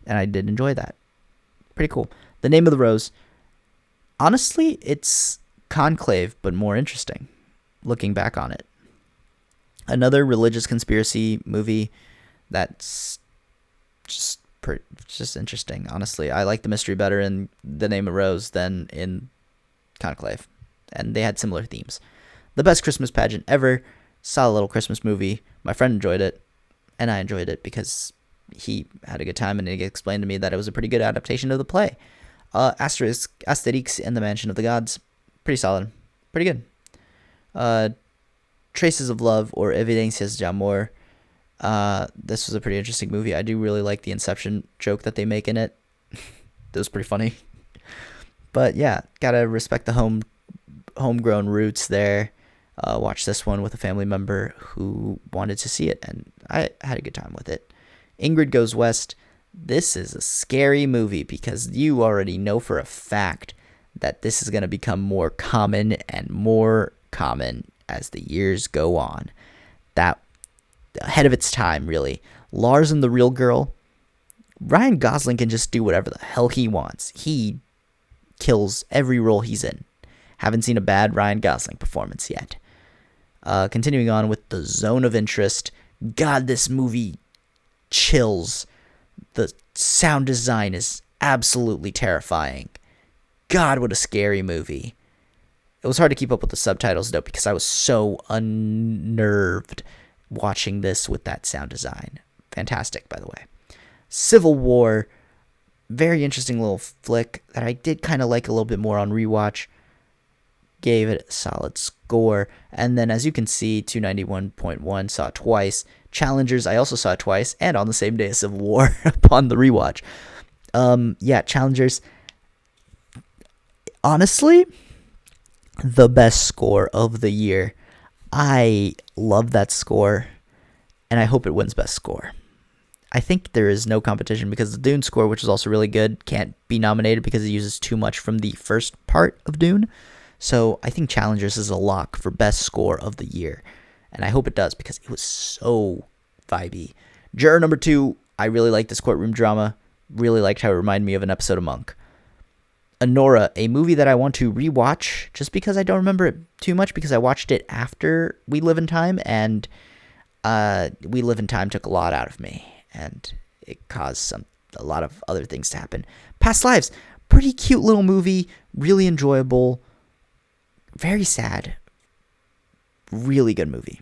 [SPEAKER 1] And I did enjoy that. Pretty cool. The Name of the Rose. Honestly, it's Conclave, but more interesting, looking back on it. Another religious conspiracy movie that's just interesting, honestly. I like the mystery better in The Name of the Rose than in Conclave, and they had similar themes. The Best Christmas Pageant Ever. Solid little Christmas movie. My friend enjoyed it, and I enjoyed it because he had a good time, and he explained to me that it was a pretty good adaptation of the play. Asterix and the Mansion of the Gods. Pretty solid. Pretty good. Traces of Love, or Evidencias de Amor. This was a pretty interesting movie. I do really like the Inception joke that they make in it. That was pretty funny. But yeah, gotta respect the homegrown roots there. Watched this one with a family member who wanted to see it, and I had a good time with it. Ingrid Goes West. This is a scary movie because you already know for a fact that this is going to become more common and more common as the years go on. That ahead of its time, really. Lars and the Real Girl. Ryan Gosling can just do whatever the hell he wants. He kills every role he's in. Haven't seen a bad Ryan Gosling performance yet. Continuing on with The Zone of Interest. God, this movie chills. The sound design is absolutely terrifying. God, what a scary movie. It was hard to keep up with the subtitles, though, because I was so unnerved watching this with that sound design. Fantastic, by the way. Civil War. Very interesting little flick that I did kind of like a little bit more on rewatch. Gave it a solid score. And then, as you can see, 291.1, saw it twice. Challengers, I also saw it twice, and on the same day as Civil War upon the rewatch. Yeah, Challengers. Honestly, the best score of the year. I love that score, and I hope it wins best score. I think there is no competition because the Dune score, which is also really good, can't be nominated because it uses too much from the first part of Dune. So I think Challengers is a lock for best score of the year. And I hope it does because it was so vibey. Juror number 2, I really liked this courtroom drama. Really liked how it reminded me of an episode of Monk. Anora, a movie that I want to rewatch just because I don't remember it too much because I watched it after We Live in Time, and We Live in Time took a lot out of me, and it caused a lot of other things to happen. Past Lives, pretty cute little movie, really enjoyable, very sad, really good movie,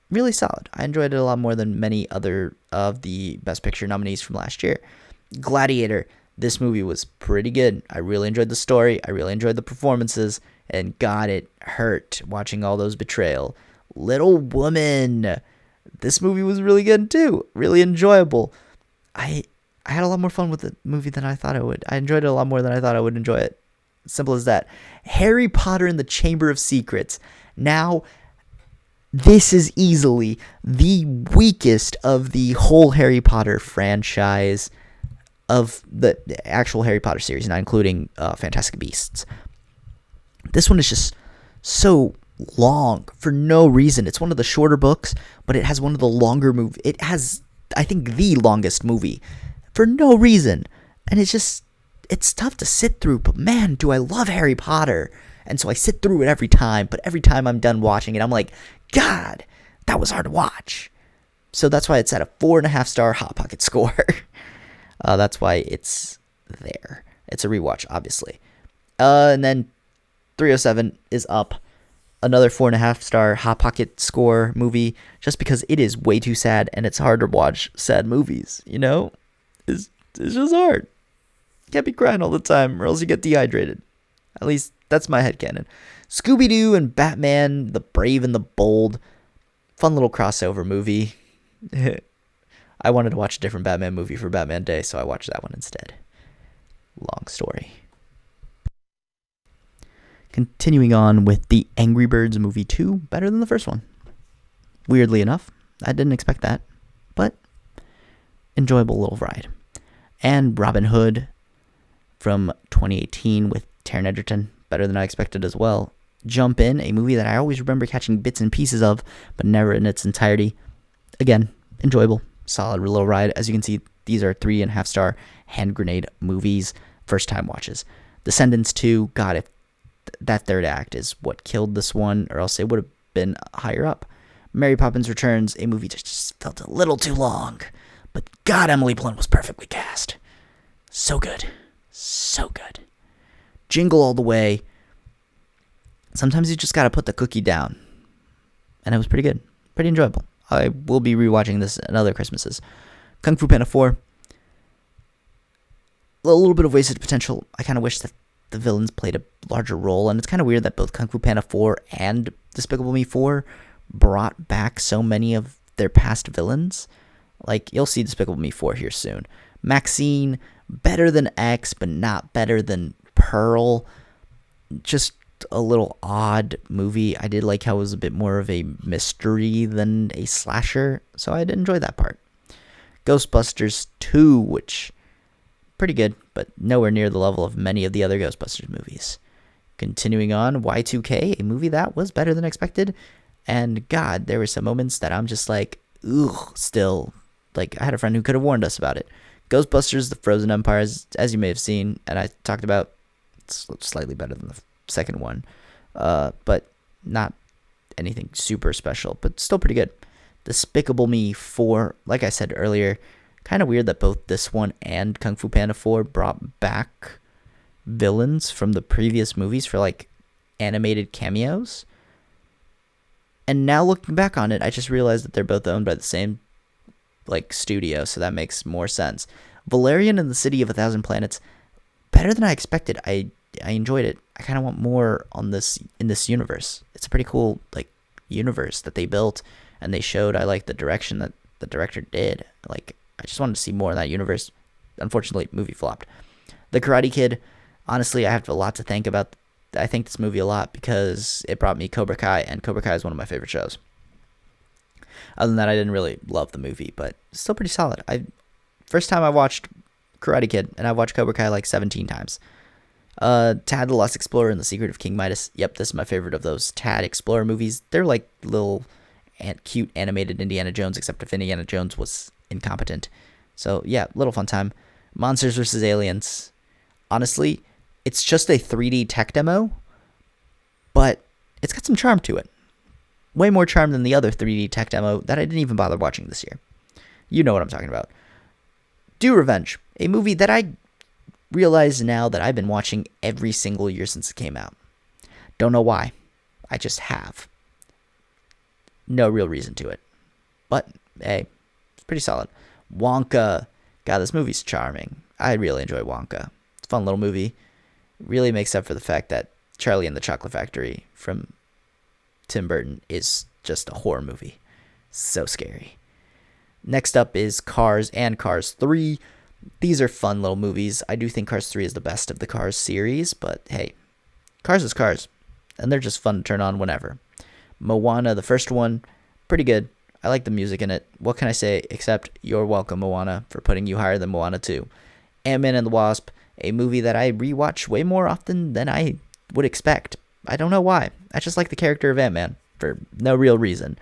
[SPEAKER 1] really solid. I enjoyed it a lot more than many other of the Best Picture nominees from last year. Gladiator, this movie was pretty good. I really enjoyed the story, I really enjoyed the performances, and God, it hurt watching all those betrayal. Little Woman, this movie was really good too, really enjoyable. I had a lot more fun with the movie than I thought I would. I enjoyed it a lot more than I thought I would enjoy it. Simple as that. Harry Potter and the Chamber of Secrets. Now, this is easily the weakest of the whole Harry Potter franchise, of the actual Harry Potter series, not including Fantastic Beasts. This one is just so long for no reason. It's one of the shorter books, but it has one of the longer movies. It has, I think, the longest movie for no reason. And it's tough to sit through, but man, do I love Harry Potter. And so I sit through it every time, but every time I'm done watching it, I'm like, God, that was hard to watch. So that's why it's at a 4.5-star Hot Pocket score. That's why it's there. It's a rewatch, obviously. And then 307 is up. Another 4.5-star Hot Pocket score movie, just because it is way too sad and it's hard to watch sad movies, you know? It's just hard. You can't be crying all the time or else you get dehydrated. At least that's my headcanon. Scooby-Doo and Batman, The Brave and the Bold. Fun little crossover movie. I wanted to watch a different Batman movie for Batman Day, so I watched that one instead. Long story. Continuing on with the Angry Birds movie 2, better than the first one. Weirdly enough, I didn't expect that, but enjoyable little ride. And Robin Hood from 2018 with Taron Egerton, better than I expected as well. Jump In, a movie that I always remember catching bits and pieces of, but never in its entirety. Again, enjoyable, solid little ride. As you can see, these are 3.5-star hand grenade movies, first time watches. Descendants 2, God, if that third act is what killed this one, or else it would have been higher up. Mary Poppins Returns, a movie that just felt a little too long, but God, Emily Blunt was perfectly cast. So good. So good. Jingle All the Way. Sometimes you just gotta put the cookie down. And it was pretty good. Pretty enjoyable. I will be rewatching this at other Christmases. Kung Fu Panda 4. A little bit of wasted potential. I kind of wish that the villains played a larger role. And it's kind of weird that both Kung Fu Panda 4 and Despicable Me 4 brought back so many of their past villains. Like, you'll see Despicable Me 4 here soon. Maxine, better than X, but not better than Pearl. Just a little odd movie. I did like how it was a bit more of a mystery than a slasher, so I did enjoy that part. Ghostbusters 2, which pretty good, but nowhere near the level of many of the other Ghostbusters movies. Continuing on, Y2K, a movie that was better than expected, and God, there were some moments that I'm just like, ugh, still. Like, I had a friend who could have warned us about it. Ghostbusters, The Frozen Empire, as you may have seen, and I talked about, it's slightly better than the second one, but not anything super special, but still pretty good. Despicable Me 4, like I said earlier, kind of weird that both this one and Kung Fu Panda 4 brought back villains from the previous movies for like animated cameos. And now looking back on it, I just realized that they're both owned by the same like studio, so that makes more sense. Valerian and the City of a Thousand Planets, better than I expected. I enjoyed it. I kind of want more on this in this universe. It's a pretty cool like universe that they built, and they showed. I like the direction that the director did. Like, I just wanted to see more in that universe. unfortunately, movie flopped. The Karate Kid, honestly, I have a lot to thank about. I thank this movie a lot because it brought me Cobra Kai, and Cobra Kai is one of my favorite shows. Other than that, I didn't really love the movie, but it's still pretty solid. First time I watched Karate Kid, and I've watched Cobra Kai like 17 times. Tad the Lost Explorer and The Secret of King Midas. Yep, this is my favorite of those Tad Explorer movies. They're like little and cute animated Indiana Jones, except if Indiana Jones was incompetent. So yeah, little fun time. Monsters vs. Aliens. Honestly, it's just a 3D tech demo, but it's got some charm to it. Way more charm than the other 3D tech demo that I didn't even bother watching this year. You know what I'm talking about. Do Revenge, a movie that I realize now that I've been watching every single year since it came out. Don't know why. I just have. No real reason to it. But, hey, it's pretty solid. Wonka. God, this movie's charming. I really enjoy Wonka. It's a fun little movie. Really makes up for the fact that Charlie and the Chocolate Factory from Tim Burton is just a horror movie. So scary. Next up is Cars and Cars 3. These are fun little movies. I do think Cars 3 is the best of the Cars series, but hey, Cars is Cars, and they're just fun to turn on whenever. Moana, the first one, pretty good. I like the music in it. What can I say except you're welcome, Moana, for putting you higher than Moana 2. Ant-Man and the Wasp, a movie that I rewatch way more often than I would expect. I don't know why. I just like the character of Ant-Man for no real reason.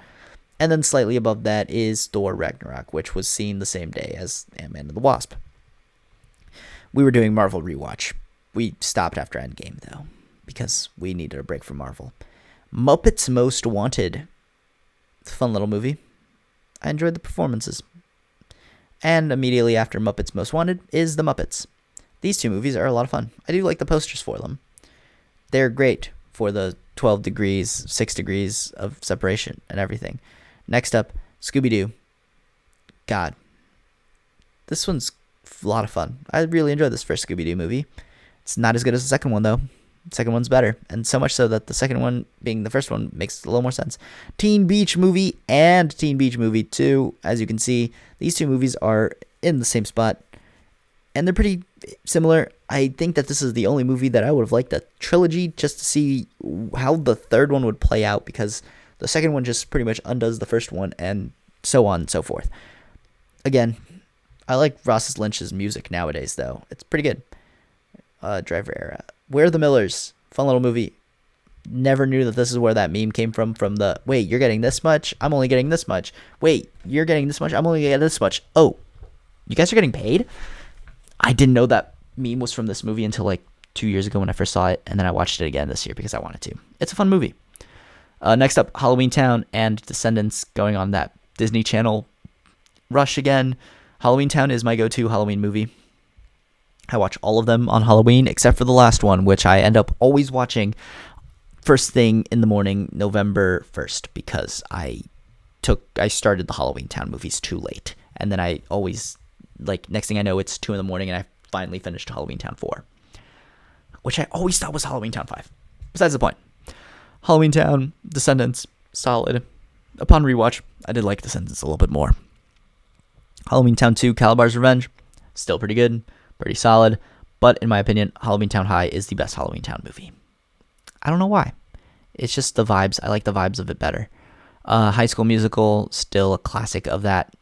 [SPEAKER 1] And then slightly above that is Thor Ragnarok, which was seen the same day as Ant-Man and the Wasp. We were doing Marvel rewatch. We stopped after Endgame, though, because we needed a break from Marvel. Muppets Most Wanted. Fun little movie. I enjoyed the performances. And immediately after Muppets Most Wanted is The Muppets. These two movies are a lot of fun. I do like the posters for them. They're great for the 12 degrees, 6 degrees of separation and everything. Next up, Scooby-Doo. God. This one's a lot of fun. I really enjoyed this first Scooby-Doo movie. It's not as good as the second one, though. The second one's better. And so much so that the second one, being the first one, makes a little more sense. Teen Beach Movie and Teen Beach Movie 2. As you can see, these two movies are in the same spot. And they're pretty similar. I think that this is the only movie that I would have liked a trilogy just to see how the third one would play out, because the second one just pretty much undoes the first one and so on and so forth. Again, I like Ross Lynch's music nowadays, though. It's pretty good. Driver Era. We're the Millers. Fun little movie. Never knew that this is where that meme came from the, wait, you're getting this much? I'm only getting this much. Wait, you're getting this much? I'm only getting this much. Oh, you guys are getting paid? I didn't know that meme was from this movie until like 2 years ago when I first saw it, and then I watched it again this year because I wanted to. It's a fun movie. Next up, Halloween Town and Descendants, going on that Disney Channel rush again. Halloween Town is my go-to Halloween movie. I watch all of them on Halloween except for the last one, which I end up always watching first thing in the morning, November 1st, because I started the Halloween Town movies too late, and then I always, like, next thing I know, it's 2 in the morning, and I finally finished Halloween Town 4, which I always thought was Halloween Town 5. Besides the point. Halloween Town, Descendants, solid. Upon rewatch, I did like Descendants a little bit more. Halloween Town 2, Calabar's Revenge, still pretty good, pretty solid, but in my opinion, Halloween Town High is the best Halloween Town movie. I don't know why. It's just the vibes. I like the vibes of it better. High School Musical, still a classic of that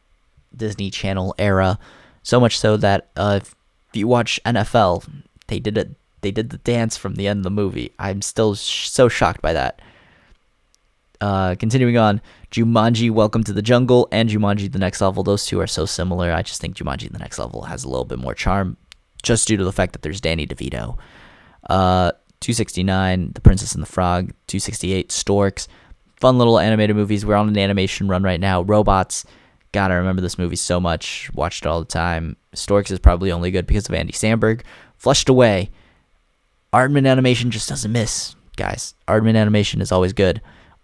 [SPEAKER 1] Disney Channel era. So much so that if you watch NFL, they did the dance from the end of the movie. I'm still so shocked by that. Continuing on, Jumanji: Welcome to the Jungle and Jumanji: The Next Level. Those two are so similar. I just think Jumanji: The Next Level has a little bit more charm, just due to the fact that there's Danny DeVito. 269, The Princess and the Frog. 268, Storks. Fun little animated movies. We're on an animation run right now. Robots. God, I remember this movie so much. Watched it all the time. Storks is probably only good because of Andy Samberg. Flushed Away. Aardman Animation just doesn't miss, guys. Aardman Animation is always good.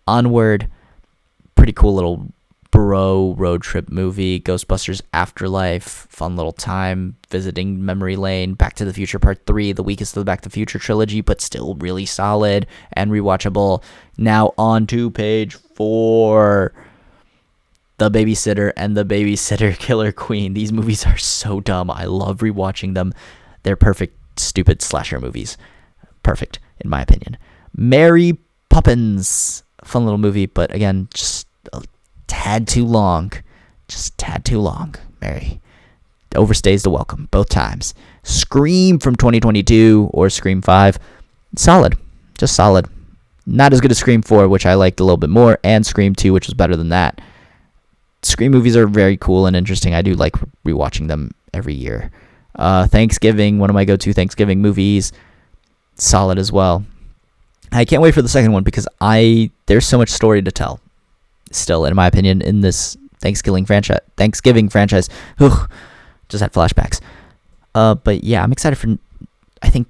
[SPEAKER 1] Onward. Pretty cool little bro road trip movie. Ghostbusters Afterlife. Fun little time. Visiting Memory Lane. Back to the Future Part 3. The weakest of the Back to the Future trilogy, but still really solid and rewatchable. Now on to page 4. The Babysitter and The Babysitter Killer Queen. These movies are so dumb. I love rewatching them. They're perfect, stupid slasher movies. Perfect, in my opinion. Mary Poppins. Fun little movie, but again, just a tad too long. Just tad too long, Mary. Overstays the welcome, both times. Scream from 2022, or Scream 5. Solid. Just solid. Not as good as Scream 4, which I liked a little bit more, and Scream 2, which was better than that. Scream movies are very cool and interesting. I do like rewatching them every year. Thanksgiving, one of my go-to Thanksgiving movies. Solid as well. I can't wait for the second one because there's so much story to tell still, in my opinion, in this Thanksgiving franchise. Ugh, just had flashbacks. But yeah, I'm excited for, I think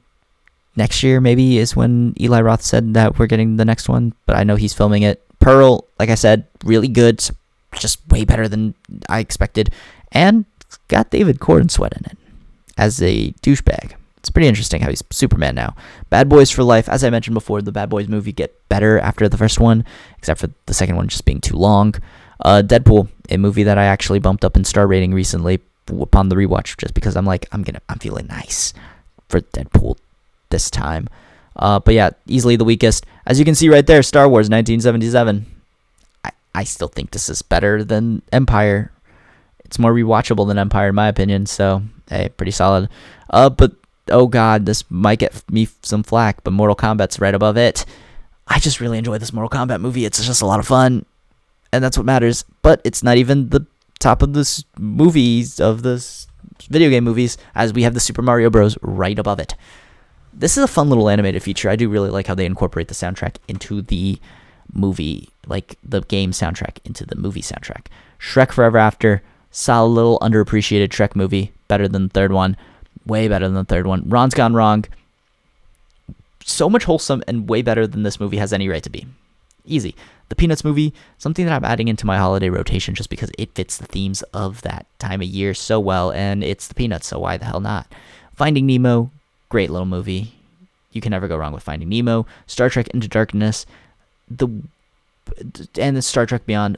[SPEAKER 1] next year maybe is when Eli Roth said that we're getting the next one, but I know he's filming it. Pearl, like I said, really good, just way better than I expected, and got David Corenswet in it as a douchebag. It's pretty interesting how he's Superman now. Bad Boys for Life, as I mentioned before, the Bad Boys movie get better after the first one, except for the second one just being too long. Deadpool, a movie that I actually bumped up in star rating recently upon the rewatch, just because I'm feeling nice for Deadpool this time. But yeah, easily the weakest. As you can see right there, Star Wars 1977. I still think this is better than Empire. It's more rewatchable than Empire in my opinion, so hey, pretty solid. But oh god, this might get me some flack, but Mortal Kombat's right above it. I just really enjoy this Mortal Kombat movie. It's just a lot of fun, and that's what matters. But it's not even the top of this movies, of this video game movies, as we have the Super Mario Bros. Right above it. This is a fun little animated feature. I do really like how they incorporate the soundtrack into the movie, like the game soundtrack into the movie soundtrack. Shrek Forever After, solid little underappreciated Shrek movie, better than the third one, way better than the third one. Ron's Gone Wrong, so much wholesome and way better than this movie has any right to be. Easy. The Peanuts movie, something that I'm adding into my holiday rotation just because it fits the themes of that time of year so well, and it's the Peanuts, so why the hell not? Finding Nemo, great little movie. You can never go wrong with Finding Nemo. Star Trek Into Darkness, and the Star Trek Beyond,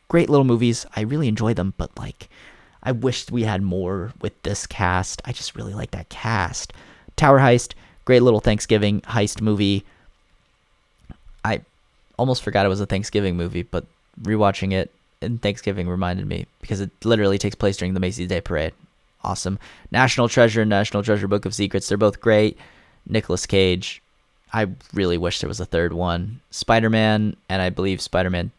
[SPEAKER 1] great little movies. I really enjoy them, but I wished we had more with this cast. I just really like that cast. Tower Heist, great little Thanksgiving heist movie. I almost forgot it was a Thanksgiving movie, but rewatching it in Thanksgiving reminded me because it literally takes place during the Macy's Day Parade. Awesome. National Treasure and National Treasure Book of Secrets, they're both great. Nicolas Cage, I really wish there was a third one. Spider-Man, and I believe Spider-Man,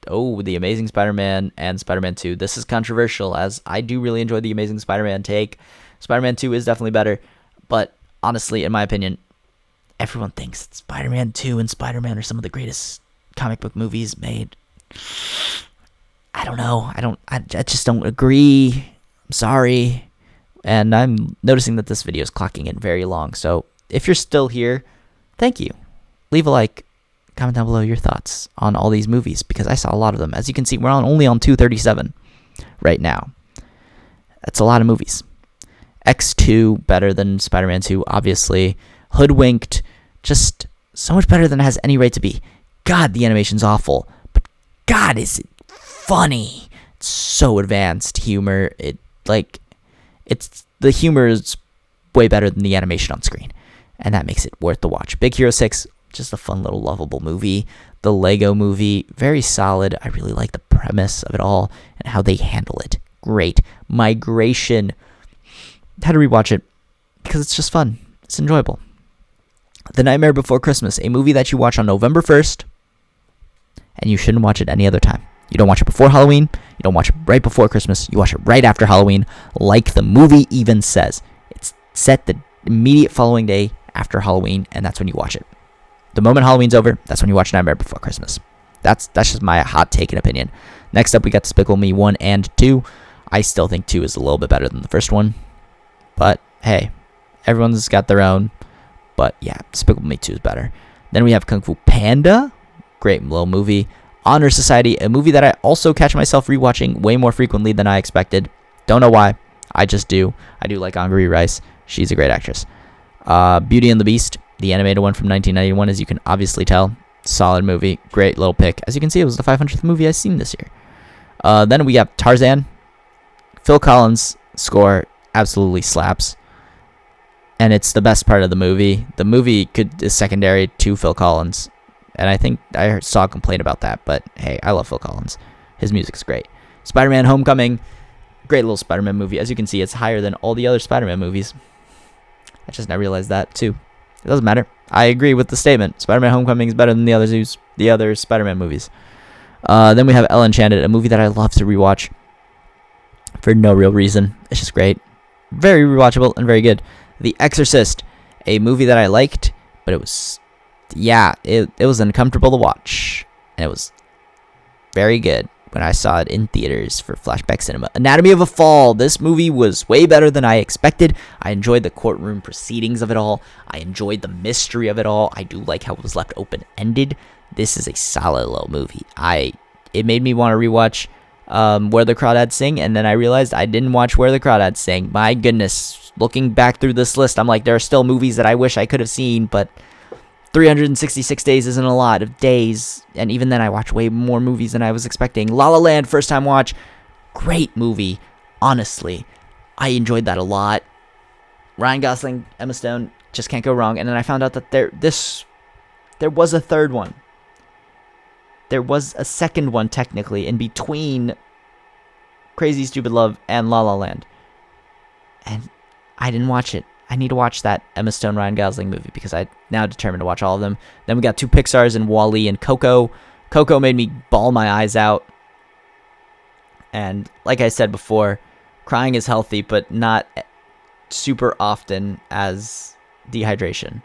[SPEAKER 1] The Amazing Spider-Man and Spider-Man 2. This is controversial, as I do really enjoy the Amazing Spider-Man take. Spider-Man 2 is definitely better, but honestly, in my opinion, everyone thinks Spider-Man 2 and Spider-Man are some of the greatest comic book movies made. I don't know. I just don't agree. I'm sorry. And I'm noticing that this video is clocking in very long. So if you're still here, thank you. Leave a like. Comment down below your thoughts on all these movies, because I saw a lot of them. As you can see, we're only on 237 right now. That's a lot of movies. X2, better than Spider-Man 2, obviously. Hoodwinked, just so much better than it has any right to be. God, the animation's awful, but God, is it funny. It's so advanced humor. The humor is way better than the animation on screen, and that makes it worth the watch. Big Hero 6, just a fun little lovable movie. The Lego Movie, very solid. I really like the premise of it all and how they handle it. Great. Migration, had to rewatch it because it's just fun. It's enjoyable. The Nightmare Before Christmas, a movie that you watch on November 1st, and you shouldn't watch it any other time. You don't watch it before Halloween. You don't watch it right before Christmas. You watch it right after Halloween, like the movie even says. It's set the immediate following day after Halloween, and that's when you watch it. The moment Halloween's over, that's when you watch Nightmare Before Christmas. That's just my hot take and opinion. Next up, we got Despicable Me 1 and 2. I still think 2 is a little bit better than the first one. But, hey, everyone's got their own. But, yeah, Despicable Me 2 is better. Then we have Kung Fu Panda. Great little movie. Honor Society, a movie that I also catch myself rewatching way more frequently than I expected. Don't know why. I just do. I do like Angourie Rice. She's a great actress. Beauty and the Beast, the animated one from 1991, as you can obviously tell. Solid movie. Great little pick. As you can see, it was the 500th movie I've seen this year. Then we have Tarzan. Phil Collins' score absolutely slaps, and it's the best part of the movie. The movie is secondary to Phil Collins, and I think I saw a complaint about that, but hey, I love Phil Collins. His music's great. Spider-Man Homecoming, great little Spider-Man movie. As you can see, it's higher than all the other Spider-Man movies. I just now realized that, too. It doesn't matter. I agree with the statement. Spider-Man Homecoming is better than the other Spider-Man movies. Then we have El Enchanted, a movie that I love to rewatch for no real reason. It's just great. Very rewatchable and very good. The Exorcist, a movie that I liked, but it was uncomfortable to watch. And it was very good when I saw it in theaters for Flashback Cinema. Anatomy of a Fall. This movie was way better than I expected. I enjoyed the courtroom proceedings of it all. I enjoyed the mystery of it all. I do like how it was left open-ended. This is a solid little movie. It made me want to rewatch Where the Crawdads Sing, and then I realized I didn't watch Where the Crawdads Sing. My goodness. Looking back through this list, I'm like, there are still movies that I wish I could have seen, but 366 days isn't a lot of days, and even then I watch way more movies than I was expecting. La La Land, first time watch, great movie, honestly. I enjoyed that a lot. Ryan Gosling, Emma Stone, just can't go wrong. And then I found out that there was a third one. There was a second one, technically, in between Crazy Stupid Love and La La Land. And I didn't watch it. I need to watch that Emma Stone, Ryan Gosling movie because I now determined to watch all of them. Then we got two Pixars in WALL-E and Coco. Coco made me bawl my eyes out. And like I said before, crying is healthy, but not super often as dehydration.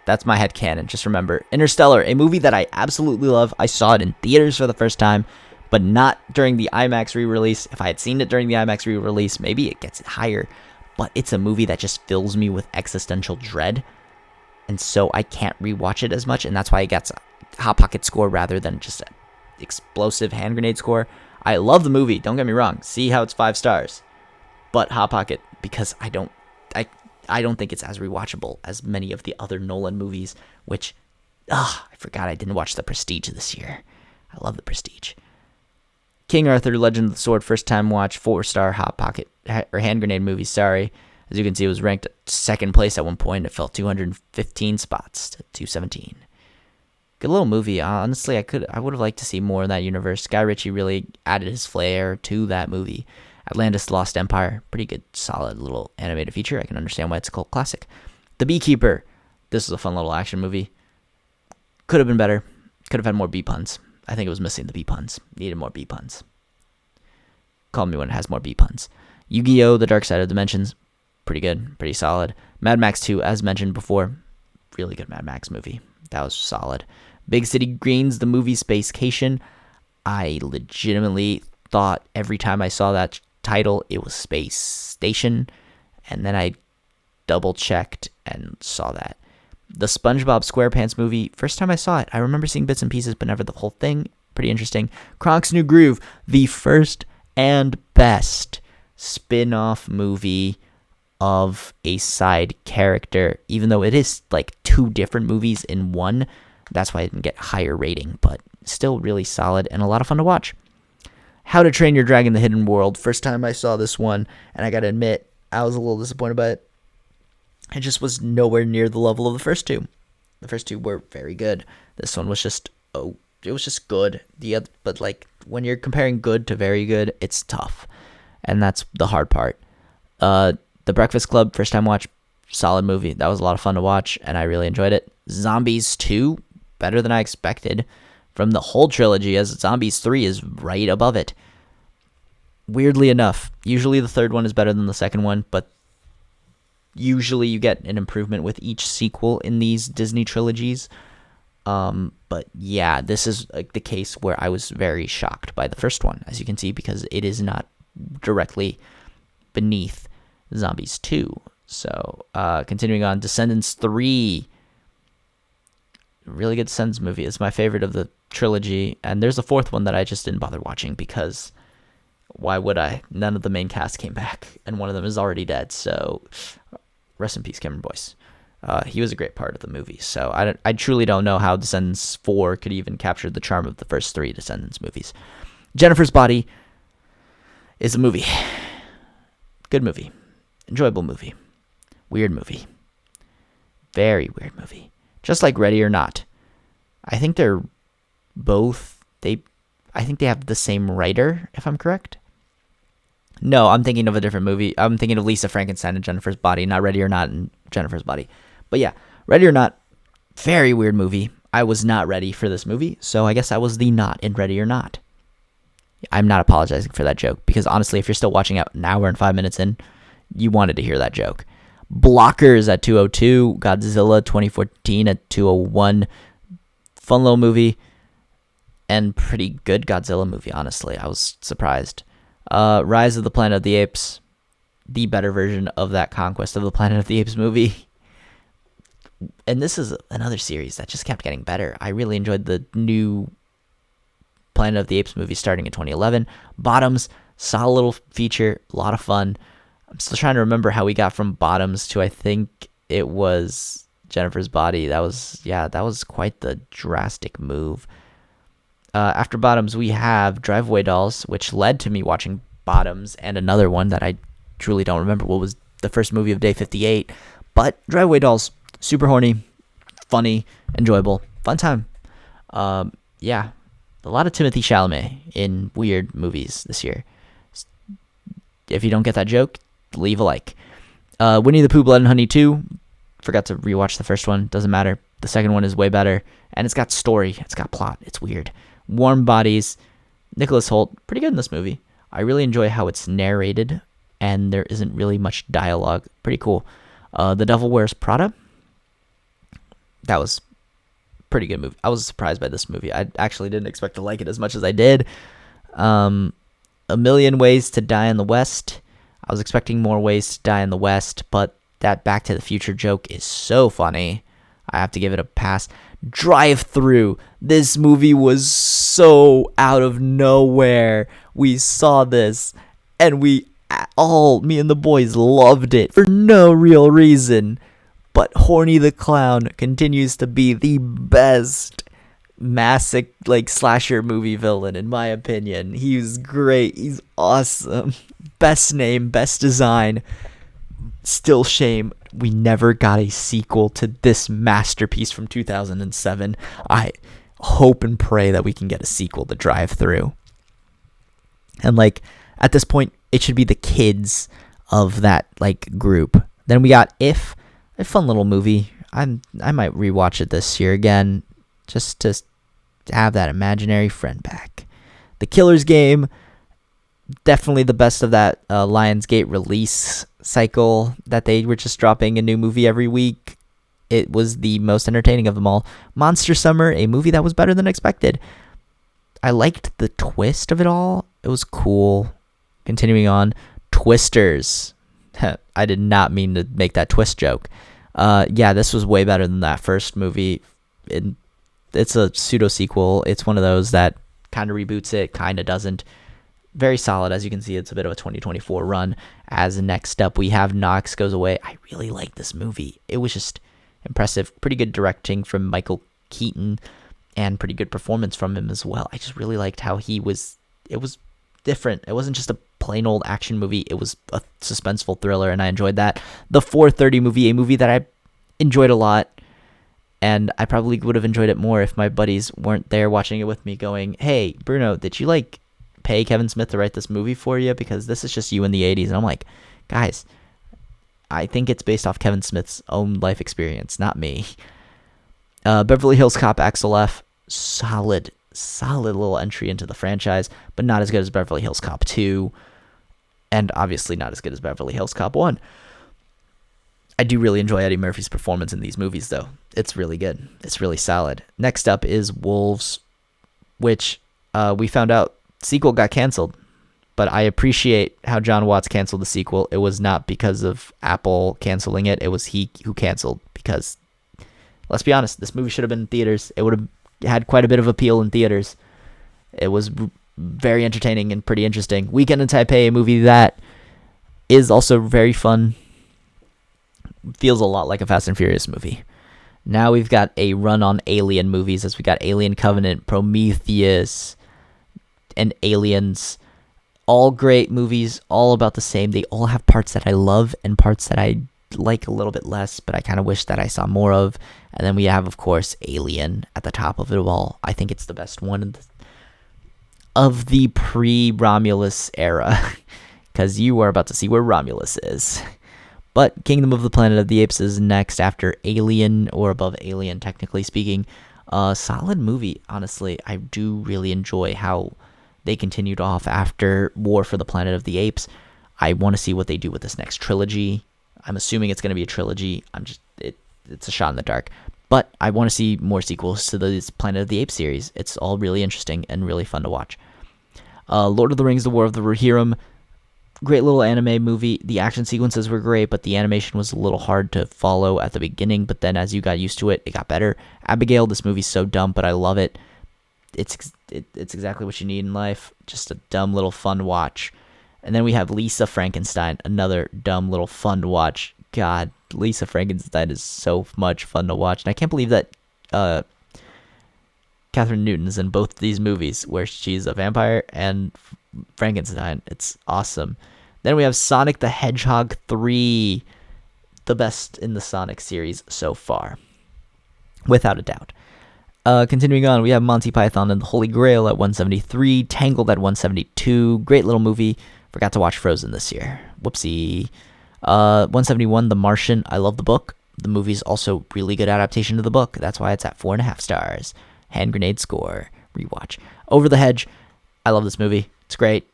[SPEAKER 1] That's my headcanon. Just remember. Interstellar, a movie that I absolutely love. I saw it in theaters for the first time, but not during the IMAX re-release. If I had seen it during the IMAX re-release, maybe it gets it higher. But it's a movie that just fills me with existential dread. And so I can't rewatch it as much. And that's why it gets a Hot Pocket score rather than just an explosive hand grenade score. I love the movie. Don't get me wrong. See how it's 5 stars. But Hot Pocket, because I don't think it's as rewatchable as many of the other Nolan movies. Which, I forgot I didn't watch The Prestige this year. I love The Prestige. King Arthur, Legend of the Sword, first time watch, 4-star Hot Pocket, or hand grenade movie, sorry. As you can see, it was ranked second place at one point. It fell 215 spots to 217. Good little movie. Honestly, I would have liked to see more in that universe. Guy Ritchie really added his flair to that movie. Atlantis Lost Empire, pretty good, solid little animated feature. I can understand why it's a cult classic. The Beekeeper, this was a fun little action movie. Could have been better. Could have had more bee puns. I think it was missing the bee puns. Needed more bee puns. Call me when it has more bee puns. Yu-Gi-Oh! The Dark Side of Dimensions. Pretty good. Pretty solid. Mad Max 2, as mentioned before. Really good Mad Max movie. That was solid. Big City Greens, the movie Spacecation. I legitimately thought every time I saw that title, it was Space Station. And then I double-checked and saw that. The SpongeBob SquarePants movie, first time I saw it, I remember seeing bits and pieces, but never the whole thing. Pretty interesting. Kronk's New Groove, the first and best spin-off movie of a side character, even though it is like 2 different movies in one. That's why I didn't get higher rating, but still really solid and a lot of fun to watch. How to Train Your Dragon: The Hidden World, first time I saw this one, and I gotta admit, I was a little disappointed by it. It just was nowhere near the level of the first two. The first two were very good. This one was just, it was just good. But like when you're comparing good to very good, it's tough, and that's the hard part. The Breakfast Club, first time watch, solid movie. That was a lot of fun to watch, and I really enjoyed it. Zombies 2, better than I expected from the whole trilogy, as Zombies 3 is right above it. Weirdly enough, usually the third one is better than the second one, but usually you get an improvement with each sequel in these Disney trilogies. But yeah, this is the case where I was very shocked by the first one, as you can see, because it is not directly beneath Zombies 2. So, continuing on, Descendants 3. Really good Descendants movie. It's my favorite of the trilogy. And there's a fourth one that I just didn't bother watching because why would I? None of the main cast came back, and one of them is already dead. So, rest in peace, Cameron Boyce. He was a great part of the movie. So, I truly don't know how Descendants 4 could even capture the charm of the first 3 Descendants movies. Jennifer's Body. is a movie. Good movie. Enjoyable movie. Weird movie. Very weird movie. Just like Ready or Not. I think they're both, I think they have the same writer, if I'm correct. No, I'm thinking of a different movie. I'm thinking of Lisa Frankenstein and Jennifer's Body, not Ready or Not and Jennifer's Body. But yeah, Ready or Not, very weird movie. I was not ready for this movie, so I guess I was the not in Ready or Not. I'm not apologizing for that joke, because honestly, if you're still watching out an hour and 5 minutes in, you wanted to hear that joke. Blockers at 2:02, Godzilla 2014 at 2:01. Fun little movie, and pretty good Godzilla movie, honestly. I was surprised. Rise of the Planet of the Apes, the better version of that Conquest of the Planet of the Apes movie. And this is another series that just kept getting better. I really enjoyed the new Planet of the Apes movie starting in 2011. Bottoms, solid little feature, a lot of fun. I'm still trying to remember how we got from Bottoms to, I think it was Jennifer's Body. That was quite the drastic move. After Bottoms, we have Drive-Away Dolls, which led to me watching Bottoms, and another one that I truly don't remember what was the first movie of Day 58. But Drive-Away Dolls, super horny, funny, enjoyable, fun time. Yeah, a lot of Timothée Chalamet in weird movies this year. If you don't get that joke, leave a like. Winnie the Pooh, Blood and Honey 2. Forgot to rewatch the first one. Doesn't matter. The second one is way better. And it's got story. It's got plot. It's weird. Warm Bodies. Nicholas Hoult. Pretty good in this movie. I really enjoy how it's narrated. And there isn't really much dialogue. Pretty cool. The Devil Wears Prada. That was pretty good movie. I was surprised by this movie. I actually didn't expect to like it as much as I did. A Million Ways to Die in the West. I was expecting more ways to die in the West, but that Back to the Future joke is so funny. I have to give it a pass. Drive Through. This movie was so out of nowhere. We saw this, and me and the boys loved it for no real reason. But Horny the Clown continues to be the best slasher movie villain, in my opinion. He's great. He's awesome. Best name, best design. Still shame we never got a sequel to this masterpiece from 2007. I hope and pray that we can get a sequel to Drive Through. And at this point, it should be the kids of that group. Then we got If, a fun little movie. I might rewatch it this year again, just to have that imaginary friend back. The Killer's Game, definitely the best of that Lionsgate release cycle that they were just dropping a new movie every week. It was the most entertaining of them all. Monster Summer, a movie that was better than expected. I liked the twist of it all. It was cool. Continuing on, Twisters. I did not mean to make that twist joke. Yeah, this was way better than that first movie. It's a pseudo sequel. It's one of those that kind of reboots it, kind of doesn't. Very solid. As you can see, it's a bit of a 2024 run. As next up, we have Knox Goes Away. I really like this movie. It was just impressive. Pretty good directing from Michael Keaton, and pretty good performance from him as well. I just really liked how it was different. It wasn't just a plain old action movie. It was a suspenseful thriller, and I enjoyed that. The 4:30 movie, a movie that I enjoyed a lot, and I probably would have enjoyed it more if my buddies weren't there watching it with me going, hey, Bruno, did you pay Kevin Smith to write this movie for you? Because this is just you in the 80s. And I'm like, guys, I think it's based off Kevin Smith's own life experience, not me. Beverly Hills Cop XLF, solid little entry into the franchise, but not as good as Beverly Hills Cop 2, and obviously not as good as Beverly Hills Cop 1. I do really enjoy Eddie Murphy's performance in these movies, though. It's really good. It's really solid. Next up is Wolves, which we found out sequel got canceled, but I appreciate how John Watts canceled the sequel. It was not because of Apple canceling it. It was he who canceled, because let's be honest, this movie should have been in theaters. It would have had quite a bit of appeal in theaters. It was very entertaining and pretty interesting. Weekend in Taipei, a movie that is also very fun. Feels a lot like a Fast and Furious movie. Now we've got a run on Alien movies, as we got Alien Covenant, Prometheus, and Aliens. All great movies, all about the same. They all have parts that I love and parts that I like a little bit less, but I kind of wish that I saw more of. And then we have, of course, Alien at the top of it all. I think it's the best one of the pre-Romulus era, because you are about to see where Romulus is. But Kingdom of the Planet of the Apes is next after Alien, or above Alien, technically speaking. Solid movie, honestly. I do really enjoy how they continued off after War for the Planet of the Apes. I want to see what they do with this next trilogy. I'm assuming it's going to be a trilogy. It's a shot in the dark. But I want to see more sequels to this Planet of the Apes series. It's all really interesting and really fun to watch. Lord of the Rings, The War of the Rohirrim. Great little anime movie. The action sequences were great, but the animation was a little hard to follow at the beginning. But then as you got used to it, it got better. Abigail, this movie's so dumb, but I love it. It's exactly what you need in life. Just a dumb little fun watch. And then we have Lisa Frankenstein, another dumb little fun to watch. God, Lisa Frankenstein is so much fun to watch. And I can't believe that Catherine Newton's in both these movies where she's a vampire and Frankenstein. It's awesome. Then we have Sonic the Hedgehog 3, the best in the Sonic series so far, without a doubt. Continuing on, we have Monty Python and the Holy Grail at 173, Tangled at 172. Great little movie. Forgot to watch Frozen this year. Whoopsie. 171, The Martian. I love the book. The movie's also really good adaptation of the book. That's why it's at 4.5 stars. Hand grenade score. Rewatch. Over the Hedge. I love this movie. It's great.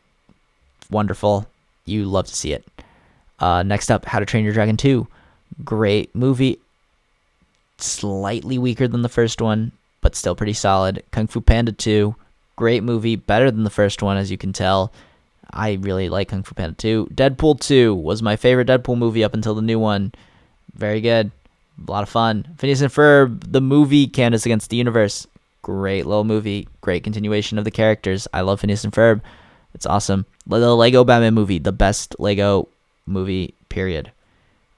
[SPEAKER 1] Wonderful. You love to see it. Next up, How to Train Your Dragon 2. Great movie. Slightly weaker than the first one, but still pretty solid. Kung Fu Panda 2. Great movie. Better than the first one, as you can tell. I really like Kung Fu Panda 2. Deadpool 2 was my favorite Deadpool movie up until the new one. Very good. A lot of fun. Phineas and Ferb, the movie, Candace Against the Universe. Great little movie. Great continuation of the characters. I love Phineas and Ferb. It's awesome. The Lego Batman movie, the best Lego movie, period.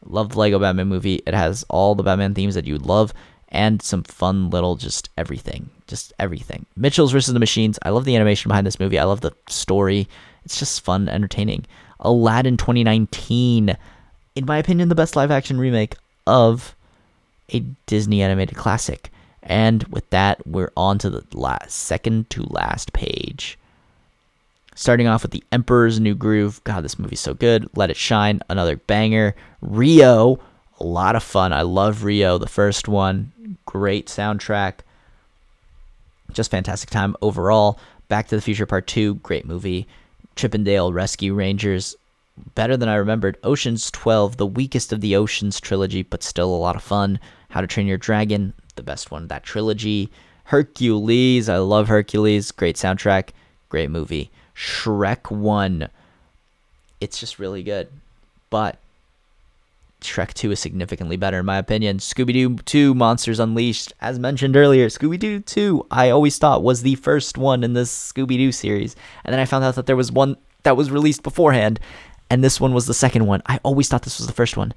[SPEAKER 1] Love the Lego Batman movie. It has all the Batman themes that you would love and some fun little just everything. Just everything. Mitchells vs. the Machines. I love the animation behind this movie. I love the story. It's just fun, entertaining. Aladdin 2019. In my opinion, the best live-action remake of a Disney animated classic. And with that, we're on to the second to last page. Starting off with The Emperor's New Groove. God, this movie's so good. Let It Shine, another banger. Rio, a lot of fun. I love Rio, the first one. Great soundtrack. Just fantastic time overall. Back to the Future Part 2, great movie. Chippendale Rescue Rangers, better than I remembered. Ocean's 12, the weakest of the Ocean's trilogy, but still a lot of fun. How to Train Your Dragon, the best one of that trilogy. Hercules, I love Hercules. Great soundtrack, great movie. Shrek 1, it's just really good. But Shrek 2 is significantly better in my opinion. Scooby-Doo 2, Monsters Unleashed, as mentioned earlier. Scooby-Doo 2, I always thought was the first one in this Scooby-Doo series. And then I found out that there was one that was released beforehand, and this one was the second one. I always thought this was the first one,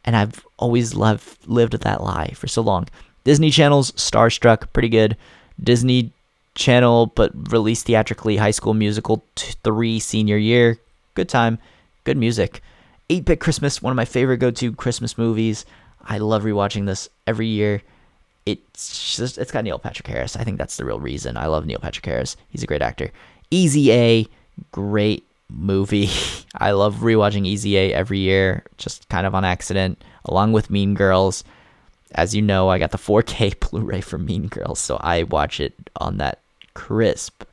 [SPEAKER 1] and I've always lived that lie for so long. Disney Channel's Starstruck, pretty good. Disney Channel, but released theatrically, High School Musical 3 senior year. Good time, good music. 8-Bit Christmas, one of my favorite go-to Christmas movies. I love rewatching this every year. It's got Neil Patrick Harris. I think that's the real reason. I love Neil Patrick Harris. He's a great actor. Easy A, great movie. I love rewatching Easy A every year, just kind of on accident, along with Mean Girls. As you know, I got the 4K Blu-ray for Mean Girls, so I watch it on that crisp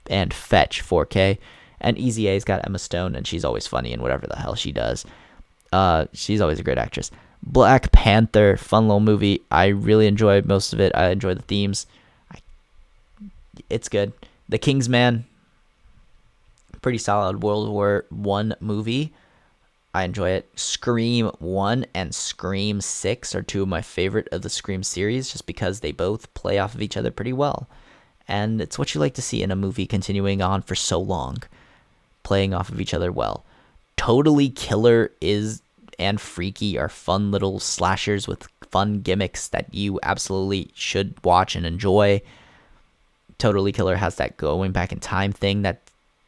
[SPEAKER 1] and fetch 4K. And Easy A's got Emma Stone, and she's always funny in whatever the hell she does. She's always a great actress. Black Panther, fun little movie. I really enjoy most of it. I enjoy the themes. It's good. The Kingsman, pretty solid World War I movie. I enjoy it. Scream 1 and Scream 6 are two of my favorite of the Scream series, just because they both play off of each other pretty well. And it's what you like to see in a movie continuing on for so long, playing off of each other well. Totally Killer and Freaky are fun little slashers with fun gimmicks that you absolutely should watch and enjoy. Totally Killer has that going back in time thing that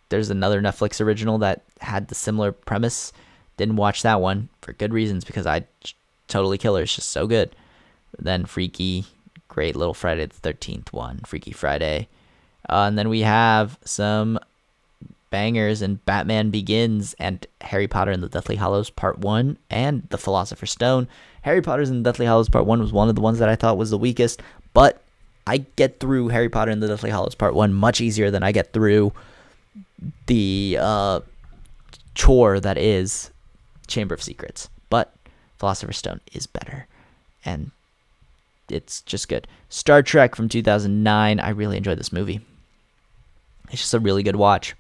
[SPEAKER 1] there's another Netflix original that had the similar premise. Didn't watch that one for good reasons because Totally Killer is just so good. Then Freaky, great little Friday the 13th one, Freaky Friday. And then we have some bangers in Batman Begins and Harry Potter and the Deathly Hallows Part 1 and The Philosopher's Stone. Harry Potter's and the Deathly Hallows Part 1 was one of the ones that I thought was the weakest, but I get through Harry Potter and the Deathly Hallows Part 1 much easier than I get through the chore that is Chamber of Secrets. But Philosopher's Stone is better, and it's just good. Star Trek from 2009. I really enjoyed this movie. It's just a really good watch.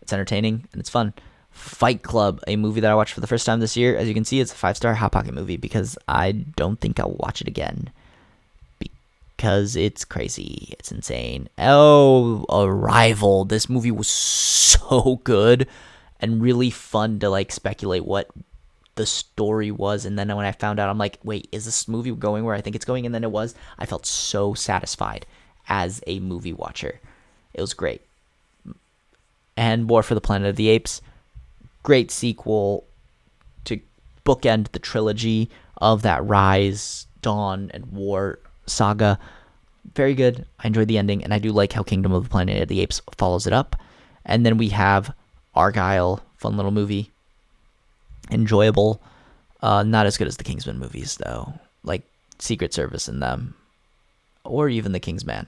[SPEAKER 1] It's entertaining and it's fun. Fight Club, a movie that I watched for the first time this year. As you can see, it's a 5-star Hot Pocket movie because I don't think I'll watch it again because it's crazy. It's insane. Oh, Arrival. This movie was so good and really fun to like speculate what the story was. And then when I found out, I'm like, wait, is this movie going where I think it's going? And then it was. I felt so satisfied as a movie watcher. It was great. And War for the Planet of the Apes. Great sequel to bookend the trilogy of that Rise, Dawn, and War saga. Very good. I enjoyed the ending, and I do like how Kingdom of the Planet of the Apes follows it up. And then we have Argyle, fun little movie. Enjoyable. Not as good as the Kingsman movies, though. Like Secret Service in them. Or even The Kingsman.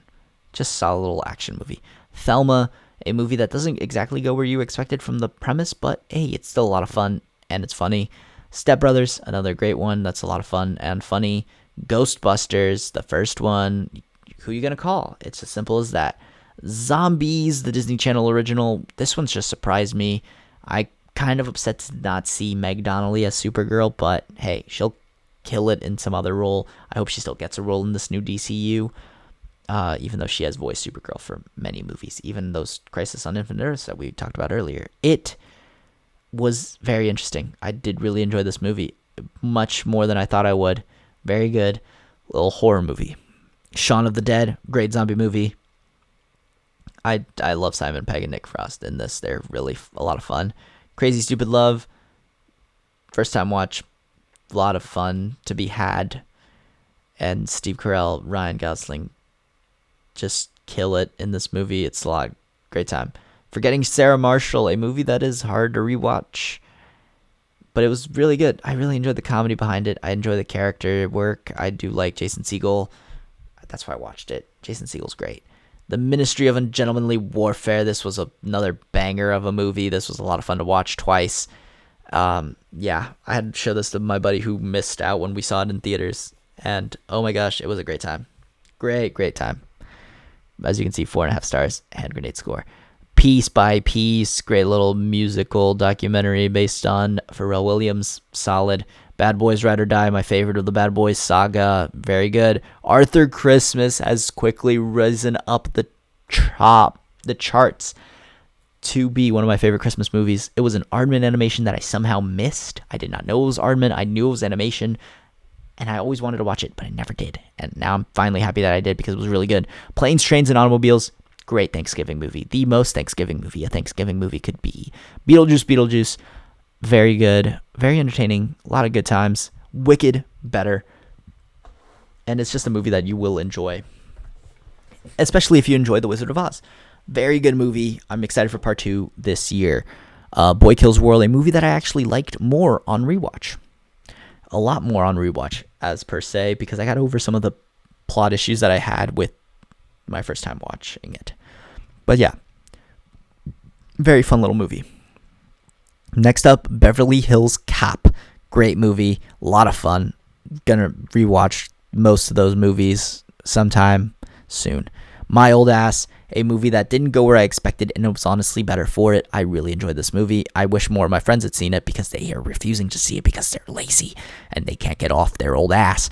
[SPEAKER 1] Just solid little action movie. Thelma, a movie that doesn't exactly go where you expected from the premise, but hey, it's still a lot of fun and it's funny. Step Brothers, another great one that's a lot of fun and funny. Ghostbusters, the first one, who you gonna call? It's as simple as that. Zombies, the Disney Channel original, this one's just surprised me. I kind of upset to not see Meg Donnelly as Supergirl, but hey, she'll kill it in some other role. I hope she still gets a role in this new DCU. Even though she has voiced Supergirl for many movies, even those Crisis on Infinite Earths that we talked about earlier. It was very interesting. I did really enjoy this movie, much more than I thought I would. Very good little horror movie. Shaun of the Dead, great zombie movie. I love Simon Pegg and Nick Frost in this. They're really a lot of fun. Crazy Stupid Love, first time watch, a lot of fun to be had. And Steve Carell, Ryan Gosling, just kill it in this movie. It's a lot. Great time. Forgetting Sarah Marshall, a movie that is hard to rewatch, but it was really good. I really enjoyed the comedy behind it. I enjoy the character work. I do like Jason Segel. That's why I watched it. Jason Segel's great. The Ministry of Ungentlemanly Warfare. This was another banger of a movie. This was a lot of fun to watch twice. Yeah, I had to show this to my buddy who missed out when we saw it in theaters. And oh my gosh, it was a great time. Great time. As you can see, 4.5 stars, hand grenade score. Piece by Piece, great little musical documentary based on Pharrell Williams, solid. Bad Boys Ride or Die, my favorite of the Bad Boys saga, very good. Arthur Christmas has quickly risen up the charts to be one of my favorite Christmas movies. It was an Aardman animation that I somehow missed. I did not know it was Aardman. I knew it was animation. And I always wanted to watch it, but I never did. And now I'm finally happy that I did because it was really good. Planes, Trains, and Automobiles, great Thanksgiving movie. The most Thanksgiving movie a Thanksgiving movie could be. Beetlejuice, very good. Very entertaining. A lot of good times. Wicked, better. And it's just a movie that you will enjoy. Especially if you enjoy The Wizard of Oz. Very good movie. I'm excited for part 2 this year. Boy Kills World, a movie that I actually liked more on rewatch. A lot more on rewatch as per se, because I got over some of the plot issues that I had with my first time watching it. But yeah, very fun little movie. Next up, Beverly Hills Cop. Great movie, a lot of fun. Gonna rewatch most of those movies sometime soon. My Old Ass, a movie that didn't go where I expected, and it was honestly better for it. I really enjoyed this movie. I wish more of my friends had seen it because they are refusing to see it because they're lazy and they can't get off their old ass.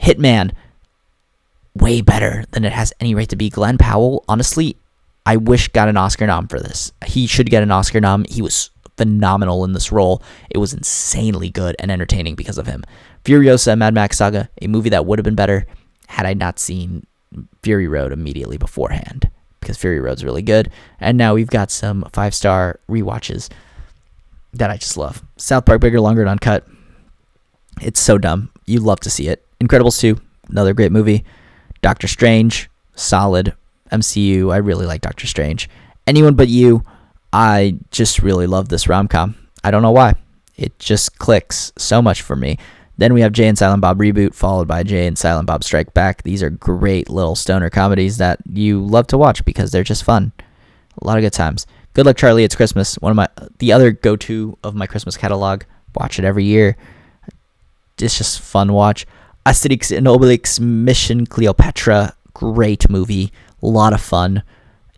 [SPEAKER 1] Hitman, way better than it has any right to be. Glenn Powell, honestly, I wish got an Oscar nom for this. He should get an Oscar nom. He was phenomenal in this role. It was insanely good and entertaining because of him. Furiosa, Mad Max Saga, a movie that would have been better had I not seen Fury Road immediately beforehand. because Fury Road's really good. And now we've got some 5-star rewatches that I just love. South Park, Bigger, Longer, and Uncut. It's so dumb. You love to see it. Incredibles 2, another great movie. Doctor Strange, solid. MCU, I really like Doctor Strange. Anyone But You, I just really love this rom-com. I don't know why. It just clicks so much for me. Then we have Jay and Silent Bob Reboot, followed by Jay and Silent Bob Strike Back. These are great little stoner comedies that you love to watch because they're just fun. A lot of good times. Good Luck Charlie, It's Christmas. The other go-to of my Christmas catalog. Watch it every year. It's just fun watch. Asterix and Obelix, Mission Cleopatra. Great movie. A lot of fun.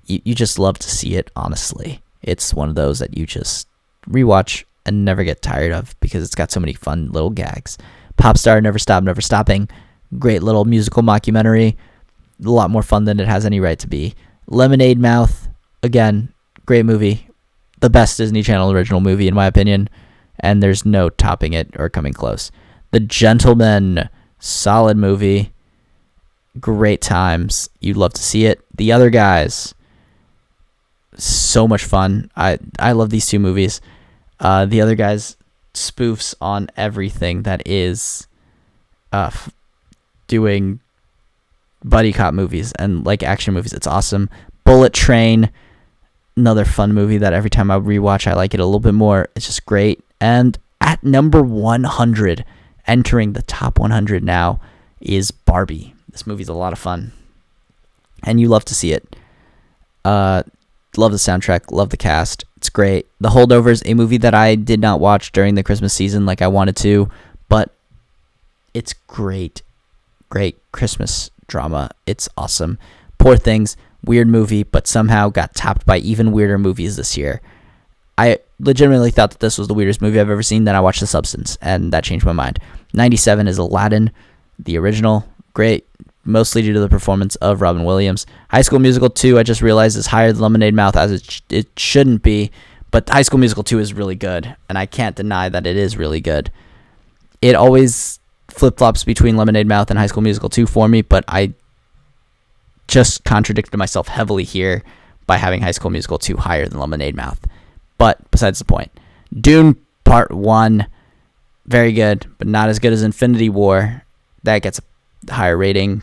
[SPEAKER 1] You just love to see it, honestly. It's one of those that you just rewatch and never get tired of because it's got so many fun little gags. Popstar, Never Stop, Never Stopping. Great little musical mockumentary. A lot more fun than it has any right to be. Lemonade Mouth. Again, great movie. The best Disney Channel original movie, in my opinion. And there's no topping it or coming close. The Gentleman. Solid movie. Great times. You'd love to see it. The Other Guys. So much fun. I love these two movies. The Other Guys spoofs on everything that is doing buddy cop movies and like action movies. It's awesome. Bullet Train, another fun movie that every time I rewatch, I like it a little bit more. It's just great. And at number 100, entering the top 100 now, is Barbie. This movie's a lot of fun, and you love to see it. Love the soundtrack, love the cast. It's great. The Holdovers, a movie that I did not watch during the Christmas season like I wanted to, but it's great. Great Christmas drama. It's awesome. Poor Things, weird movie, but somehow got topped by even weirder movies this year. I legitimately thought that this was the weirdest movie I've ever seen. Then I watched The Substance, and that changed my mind. 97 is Aladdin, the original. Great. Mostly due to the performance of Robin Williams. High School Musical 2, I just realized, is higher than Lemonade Mouth, as it shouldn't be. But High School Musical 2 is really good, and I can't deny that it is really good. It always flip-flops between Lemonade Mouth and High School Musical 2 for me, but I just contradicted myself heavily here by having High School Musical 2 higher than Lemonade Mouth. But besides the point. Dune Part 1, very good, but not as good as Infinity War. That gets a higher rating,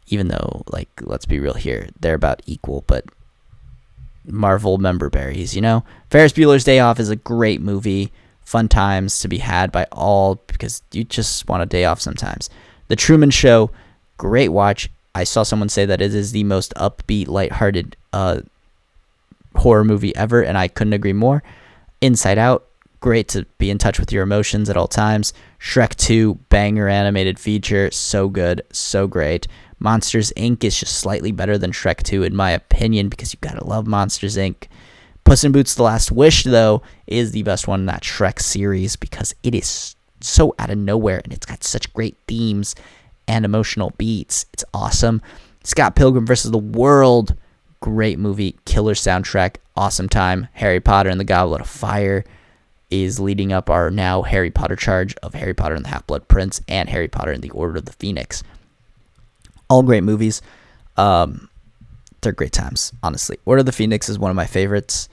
[SPEAKER 1] even though, like, let's be real here, they're about equal, but Marvel member berries, you know? Ferris Bueller's Day Off is a great movie, fun times to be had by all, because you just want a day off sometimes. The Truman Show, great watch. I saw someone say that it is the most upbeat, lighthearted horror movie ever, and I couldn't agree more. Inside Out, great to be in touch with your emotions at all times. Shrek 2, banger animated feature, so good, so great. Monsters, Inc. is just slightly better than Shrek 2, in my opinion, because you gotta love Monsters, Inc. Puss in Boots: The Last Wish, though, is the best one in that Shrek series, because it is so out of nowhere, and it's got such great themes and emotional beats. It's awesome. Scott Pilgrim vs. the World, great movie, killer soundtrack, awesome time. Harry Potter and the Goblet of Fire is leading up our now Harry Potter charge of Harry Potter and the Half-Blood Prince and Harry Potter and the Order of the Phoenix. All great movies. They're great times, honestly. Order of the Phoenix is one of my favorites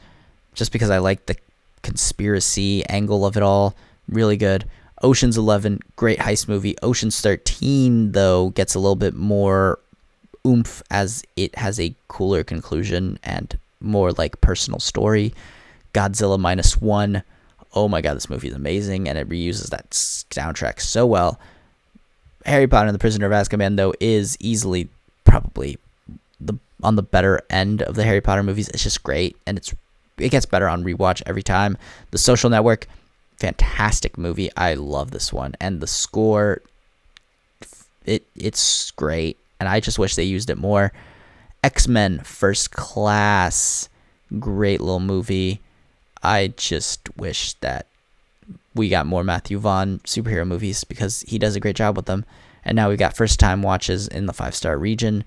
[SPEAKER 1] just because I like the conspiracy angle of it all. Really good. Ocean's 11, great heist movie. Ocean's 13, though, gets a little bit more oomph as it has a cooler conclusion and more like personal story. Godzilla Minus One. Oh my god, this movie is amazing, and it reuses that soundtrack so well. Harry Potter and the Prisoner of Azkaban, though, is easily probably on the better end of the Harry Potter movies. It's just great, and it gets better on rewatch every time. The Social Network, fantastic movie. I love this one, and the score, it's great, and I just wish they used it more. X-Men First Class, great little movie. I just wish that we got more Matthew Vaughn superhero movies because he does a great job with them. And now we got first-time watches in the 5-star region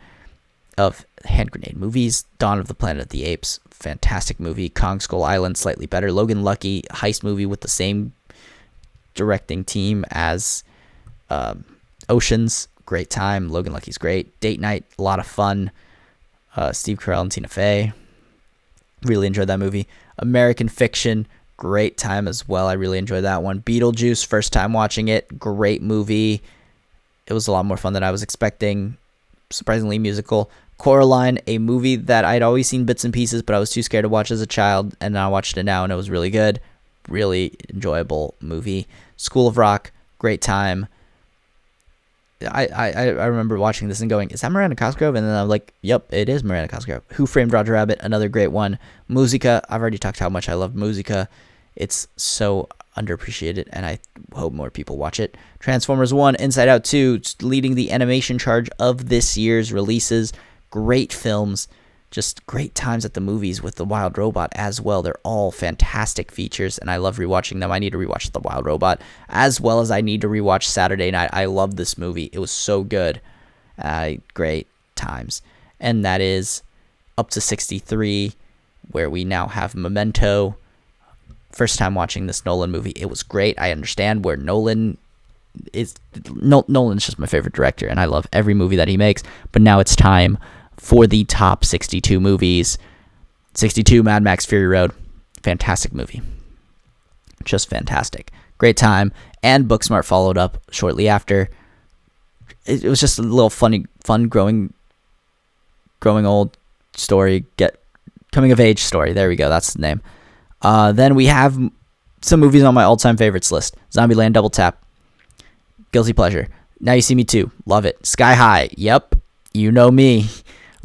[SPEAKER 1] of Hand Grenade movies. Dawn of the Planet of the Apes, fantastic movie. Kong Skull Island, slightly better. Logan Lucky, heist movie with the same directing team as Oceans, great time. Logan Lucky's great. Date Night, a lot of fun. Steve Carell and Tina Fey. Really enjoyed that movie. American Fiction, great time as well. I really enjoyed that one. Beetlejuice, first time watching it, great movie. It was a lot more fun than I was expecting. Surprisingly musical. Coraline, a movie that I'd always seen bits and pieces, but I was too scared to watch as a child, and I watched it now, and it was really good. Really enjoyable movie. School of Rock, great time. I remember watching this and going, is that Miranda Cosgrove? And then I'm like, yep, it is Miranda Cosgrove. Who Framed Roger Rabbit? Another great one. Musica, I've already talked how much I love Musica. It's so underappreciated, and I hope more people watch it. Transformers 1, Inside Out 2, leading the animation charge of this year's releases. Great films. Just great times at the movies with The Wild Robot as well. They're all fantastic features, and I love rewatching them. I need to rewatch The Wild Robot, as well as I need to rewatch Saturday Night. I love this movie. It was so good. Great times. And that is up to 63, where we now have Memento. First time watching this Nolan movie. It was great. I understand where Nolan's just my favorite director, and I love every movie that he makes. But now it's time for the top 62 movies. 62, Mad Max Fury Road. Fantastic movie. Just fantastic. Great time. And Booksmart followed up shortly after. It was just a little fun growing old story. Coming of age story. There we go. That's the name. Then we have some movies on my all-time favorites list. Zombieland Double Tap. Guilty Pleasure. Now You See Me Too. Love it. Sky High. Yep. You know me.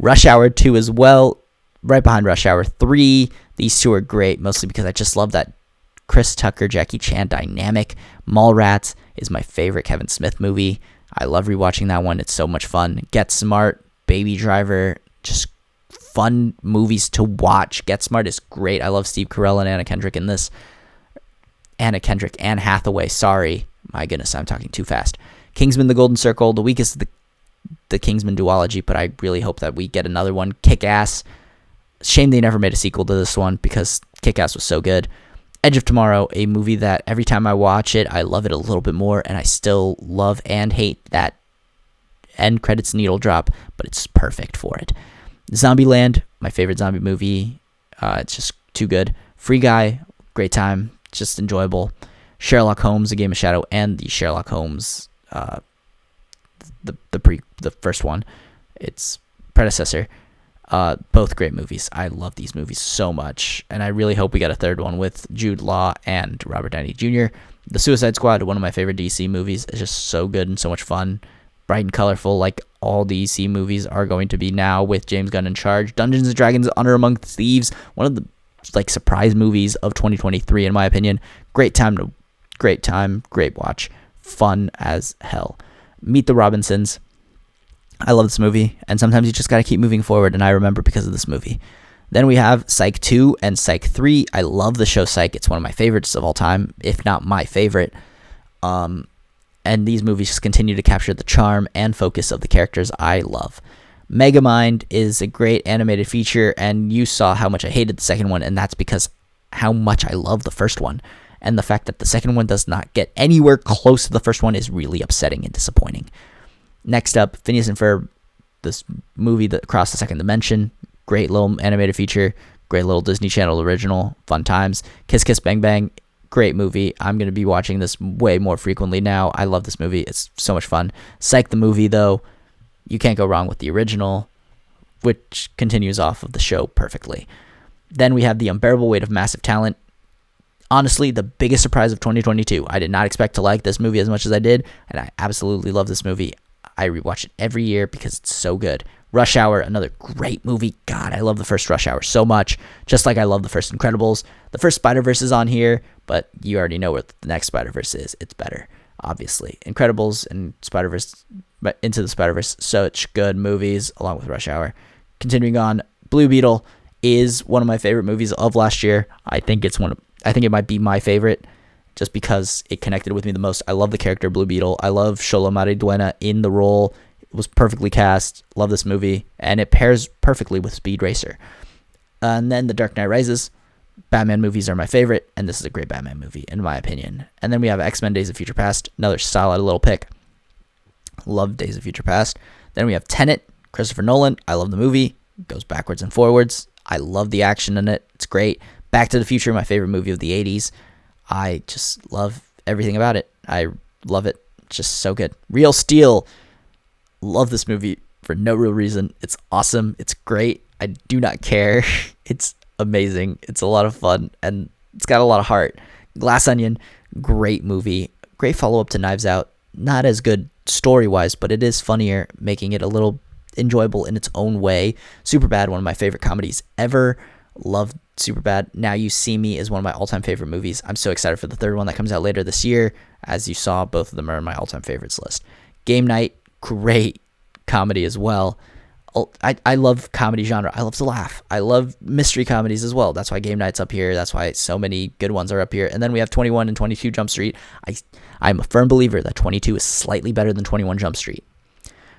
[SPEAKER 1] Rush Hour 2 as well, right behind Rush Hour 3. These two are great, mostly because I just love that Chris Tucker, Jackie Chan dynamic. Mallrats is my favorite Kevin Smith movie. I love rewatching that one. It's so much fun. Get Smart, Baby Driver, just fun movies to watch. Get Smart is great. I love Steve Carell and Anna Kendrick in this. Anne Hathaway, sorry. My goodness, I'm talking too fast. Kingsman: The Golden Circle, the weakest of the Kingsman duology, but I really hope that we get another one. Kick-Ass. Shame they never made a sequel to this one because Kick-Ass was so good. Edge of Tomorrow, a movie that every time I watch it, I love it a little bit more, and I still love and hate that end credits needle drop, but it's perfect for it. Zombieland, my favorite zombie movie. It's just too good. Free Guy, great time, just enjoyable. Sherlock Holmes: A Game of Shadow, and the Sherlock Holmes the first one, its predecessor, both great movies. I love these movies so much, and I really hope we get a third one with Jude Law and Robert Downey Jr. The Suicide Squad, one of my favorite DC movies, is just so good and so much fun, bright and colorful, like all DC movies are going to be now with James Gunn in charge. Dungeons and Dragons: Honor Among Thieves, one of the surprise movies of 2023 in my opinion. Great time, great watch, fun as hell. Meet the Robinsons. I love this movie, and sometimes you just got to keep moving forward, and I remember because of this movie. Then we have Psych 2 and Psych 3. I love the show Psych. It's one of my favorites of all time, if not my favorite. And these movies just continue to capture the charm and focus of the characters I love. Megamind is a great animated feature, and you saw how much I hated the second one, and that's because how much I love the first one. And the fact that the second one does not get anywhere close to the first one is really upsetting and disappointing. Next up, Phineas and Ferb, this movie that Across the Second Dimension. Great little animated feature. Great little Disney Channel original. Fun times. Kiss Kiss Bang Bang. Great movie. I'm going to be watching this way more frequently now. I love this movie. It's so much fun. Psych the movie, though. You can't go wrong with the original, which continues off of the show perfectly. Then we have The Unbearable Weight of Massive Talent. Honestly, the biggest surprise of 2022. I did not expect to like this movie as much as I did, and I absolutely love this movie. I rewatch it every year because it's so good. Rush Hour, another great movie. God, I love the first Rush Hour so much, just like I love the first Incredibles. The first Spider-Verse is on here, but you already know where the next Spider-Verse is. It's better, obviously. Incredibles and Spider-Verse, Into the Spider-Verse, such good movies, along with Rush Hour. Continuing on, Blue Beetle is one of my favorite movies of last year. I think it might be my favorite just because it connected with me the most. I love the character Blue Beetle. I love Xolo Mariduena in the role. It was perfectly cast. Love this movie. And it pairs perfectly with Speed Racer. And then The Dark Knight Rises. Batman movies are my favorite, and this is a great Batman movie, in my opinion. And then we have X-Men Days of Future Past. Another solid little pick. Love Days of Future Past. Then we have Tenet. Christopher Nolan. I love the movie. goes backwards and forwards. I love the action in it. It's great. Back to the Future, my favorite movie of the 80s. I just love everything about it. I love it. It's just so good. Real Steel. Love this movie for no real reason. It's awesome. It's great. I do not care. It's amazing. It's a lot of fun, and it's got a lot of heart. Glass Onion, great movie. Great follow-up to Knives Out. Not as good story-wise, but it is funnier, making it a little enjoyable in its own way. Superbad, one of my favorite comedies ever. Love Superbad. Now You See Me is one of my all-time favorite movies. I'm so excited for the third one that comes out later this year. As you saw, both of them are in my all-time favorites list. Game Night, great comedy as well. I love comedy genre. I love to laugh. I love mystery comedies as well. That's why Game Night's up here. That's why so many good ones are up here. And then we have 21 and 22 Jump Street. I'm a firm believer that 22 is slightly better than 21 Jump Street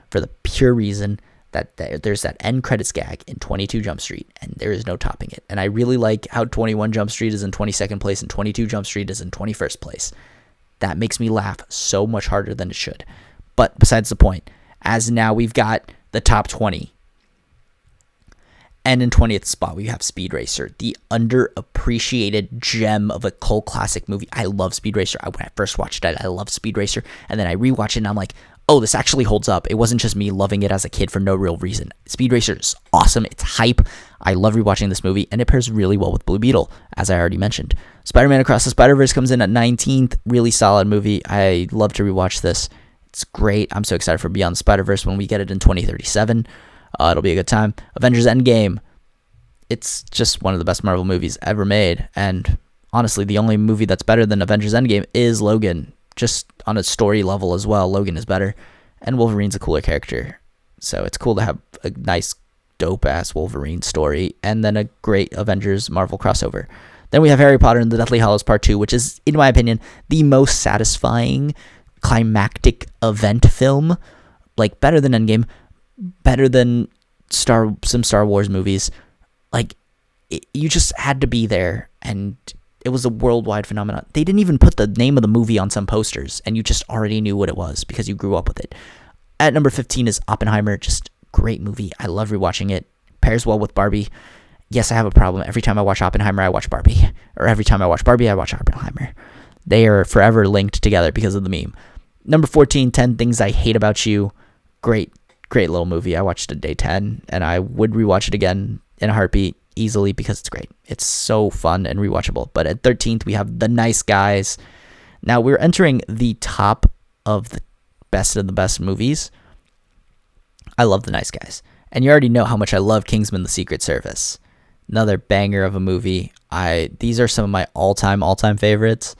[SPEAKER 1] for the pure reason that there's that end credits gag in 22 Jump Street, and there is no topping it. And I really like how 21 Jump Street is in 22nd place and 22 Jump Street is in 21st place. That makes me laugh so much harder than it should. But besides the point, as now we've got the top 20. And in 20th spot, we have Speed Racer, the underappreciated gem of a cult classic movie. I love Speed Racer. When I first watched it, I loved Speed Racer. And then I rewatched it, and I'm like, oh, this actually holds up. It wasn't just me loving it as a kid for no real reason. Speed Racer is awesome. It's hype. I love rewatching this movie, and it pairs really well with Blue Beetle, as I already mentioned. Spider-Man Across the Spider-Verse comes in at 19th. Really solid movie. I love to rewatch this. It's great. I'm so excited for Beyond the Spider-Verse when we get it in 2037. It'll be a good time. Avengers Endgame. It's just one of the best Marvel movies ever made. And honestly, the only movie that's better than Avengers Endgame is Logan. Just on a story level as well, Logan is better. And Wolverine's a cooler character. So it's cool to have a nice, dope-ass Wolverine story. And then a great Avengers Marvel crossover. Then we have Harry Potter and the Deathly Hallows Part 2, which is, in my opinion, the most satisfying climactic event film. Like, better than Endgame, better than some Star Wars movies. Like, you just had to be there, and it was a worldwide phenomenon. They didn't even put the name of the movie on some posters, and you just already knew what it was because you grew up with it. At number 15 is Oppenheimer. Just great movie. I love rewatching it. Pairs well with Barbie. Yes, I have a problem. Every time I watch Oppenheimer, I watch Barbie. Or every time I watch Barbie, I watch Oppenheimer. They are forever linked together because of the meme. Number 14, 10 Things I Hate About You. Great little movie. I watched it day 10, and I would rewatch it again in a heartbeat easily because it's great. It's so fun and rewatchable. But at 13th, we have The Nice Guys. Now, we're entering the top of the best movies. I love The Nice Guys. And you already know how much I love Kingsman: The Secret Service. Another banger of a movie. These are some of my all-time favorites.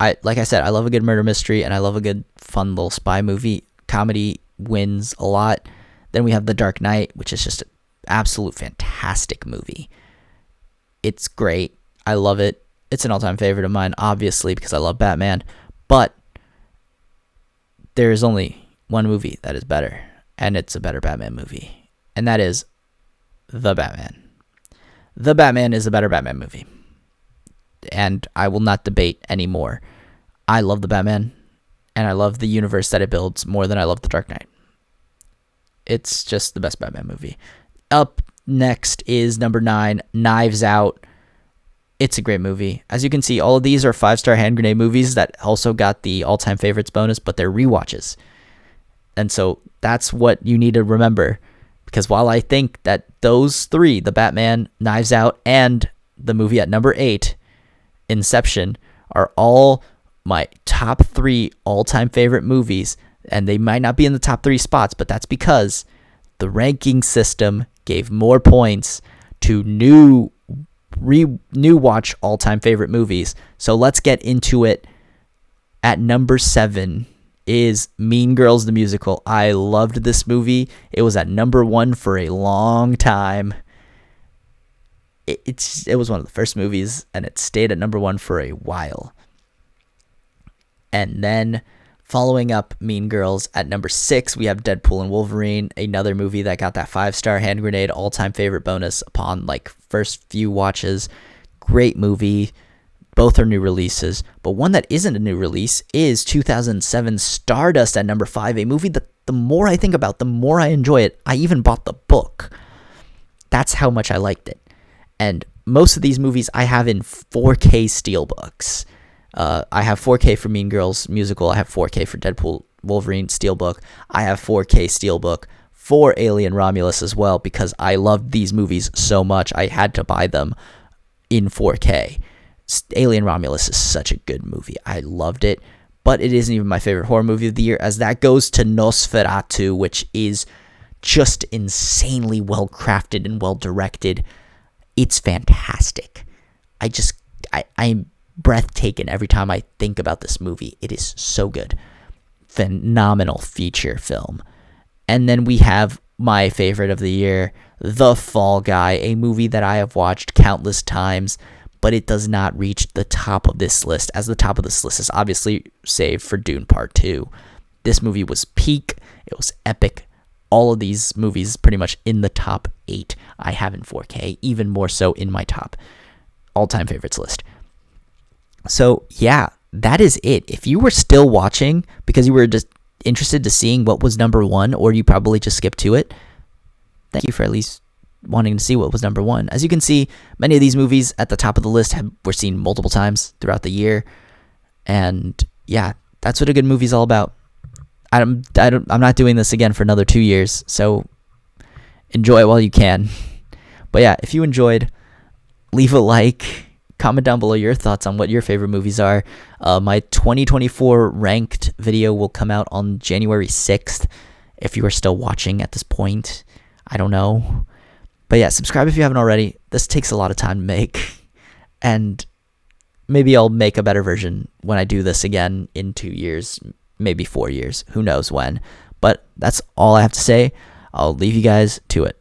[SPEAKER 1] Like I said, I love a good murder mystery, and I love a good fun little spy movie. Comedy wins a lot. Then we have The Dark Knight, which is just an absolute fantastic movie. It's great. I love it. It's an all-time favorite of mine, obviously, because I love Batman. But there is only one movie that is better, and it's a better Batman movie, and that is The Batman. The Batman is a better Batman movie, and I will not debate anymore. I love The Batman, and I love the universe that it builds more than I love The Dark Knight. It's just the best Batman movie. Up next is number 9, Knives Out. It's a great movie. As you can see, all of these are 5-star hand grenade movies that also got the all-time favorites bonus, but they're rewatches. And so that's what you need to remember. Because while I think that those 3, The Batman, Knives Out, and the movie at number 8, Inception, are all my top 3 all-time favorite movies, and they might not be in the top 3 spots, but that's because the ranking system gave more points to new watch all-time favorite movies. So let's get into it. At number 7 is Mean Girls the Musical. I loved this movie. It was at number 1 for a long time. It was one of the first movies, and it stayed at number 1 for a while. And then following up Mean Girls, at number 6, we have Deadpool and Wolverine, another movie that got that 5-star hand grenade all-time favorite bonus upon first few watches. Great movie. Both are new releases, but one that isn't a new release is 2007 Stardust at number 5, a movie that the more I think about, the more I enjoy it. I even bought the book. That's how much I liked it. And most of these movies I have in 4K steelbooks. I have 4K for Mean Girls musical. I have 4K for Deadpool Wolverine steelbook. I have 4K steelbook for Alien Romulus as well, because I loved these movies so much. I had to buy them in 4K. Alien Romulus is such a good movie. I loved it, but it isn't even my favorite horror movie of the year, as that goes to Nosferatu, which is just insanely well crafted and well directed. It's fantastic. I'm breathtaking every time I think about this movie. It is so good. Phenomenal feature film. And then we have my favorite of the year, The Fall Guy, a movie that I have watched countless times, but it does not reach the top of this list, as the top of this list is obviously saved for Dune Part 2. This movie was peak. It was epic. All of these movies pretty much in the top 8 I have in 4K, even more so in my top all-time favorites list. So yeah, that is it. If you were still watching because you were just interested to seeing what was number 1, or you probably just skipped to it, thank you for at least wanting to see what was number 1. As you can see, many of these movies at the top of the list were seen multiple times throughout the year. And yeah, that's what a good movie is all about. I'm not doing this again for another 2 years, so enjoy it while you can. But yeah, if you enjoyed, leave a like, comment down below your thoughts on what your favorite movies are. My 2024 ranked video will come out on January 6th. If you are still watching at this point, I don't know. But yeah, subscribe if you haven't already. This takes a lot of time to make. And maybe I'll make a better version when I do this again in 2 years, maybe 4 years. Who knows when. But that's all I have to say. I'll leave you guys to it.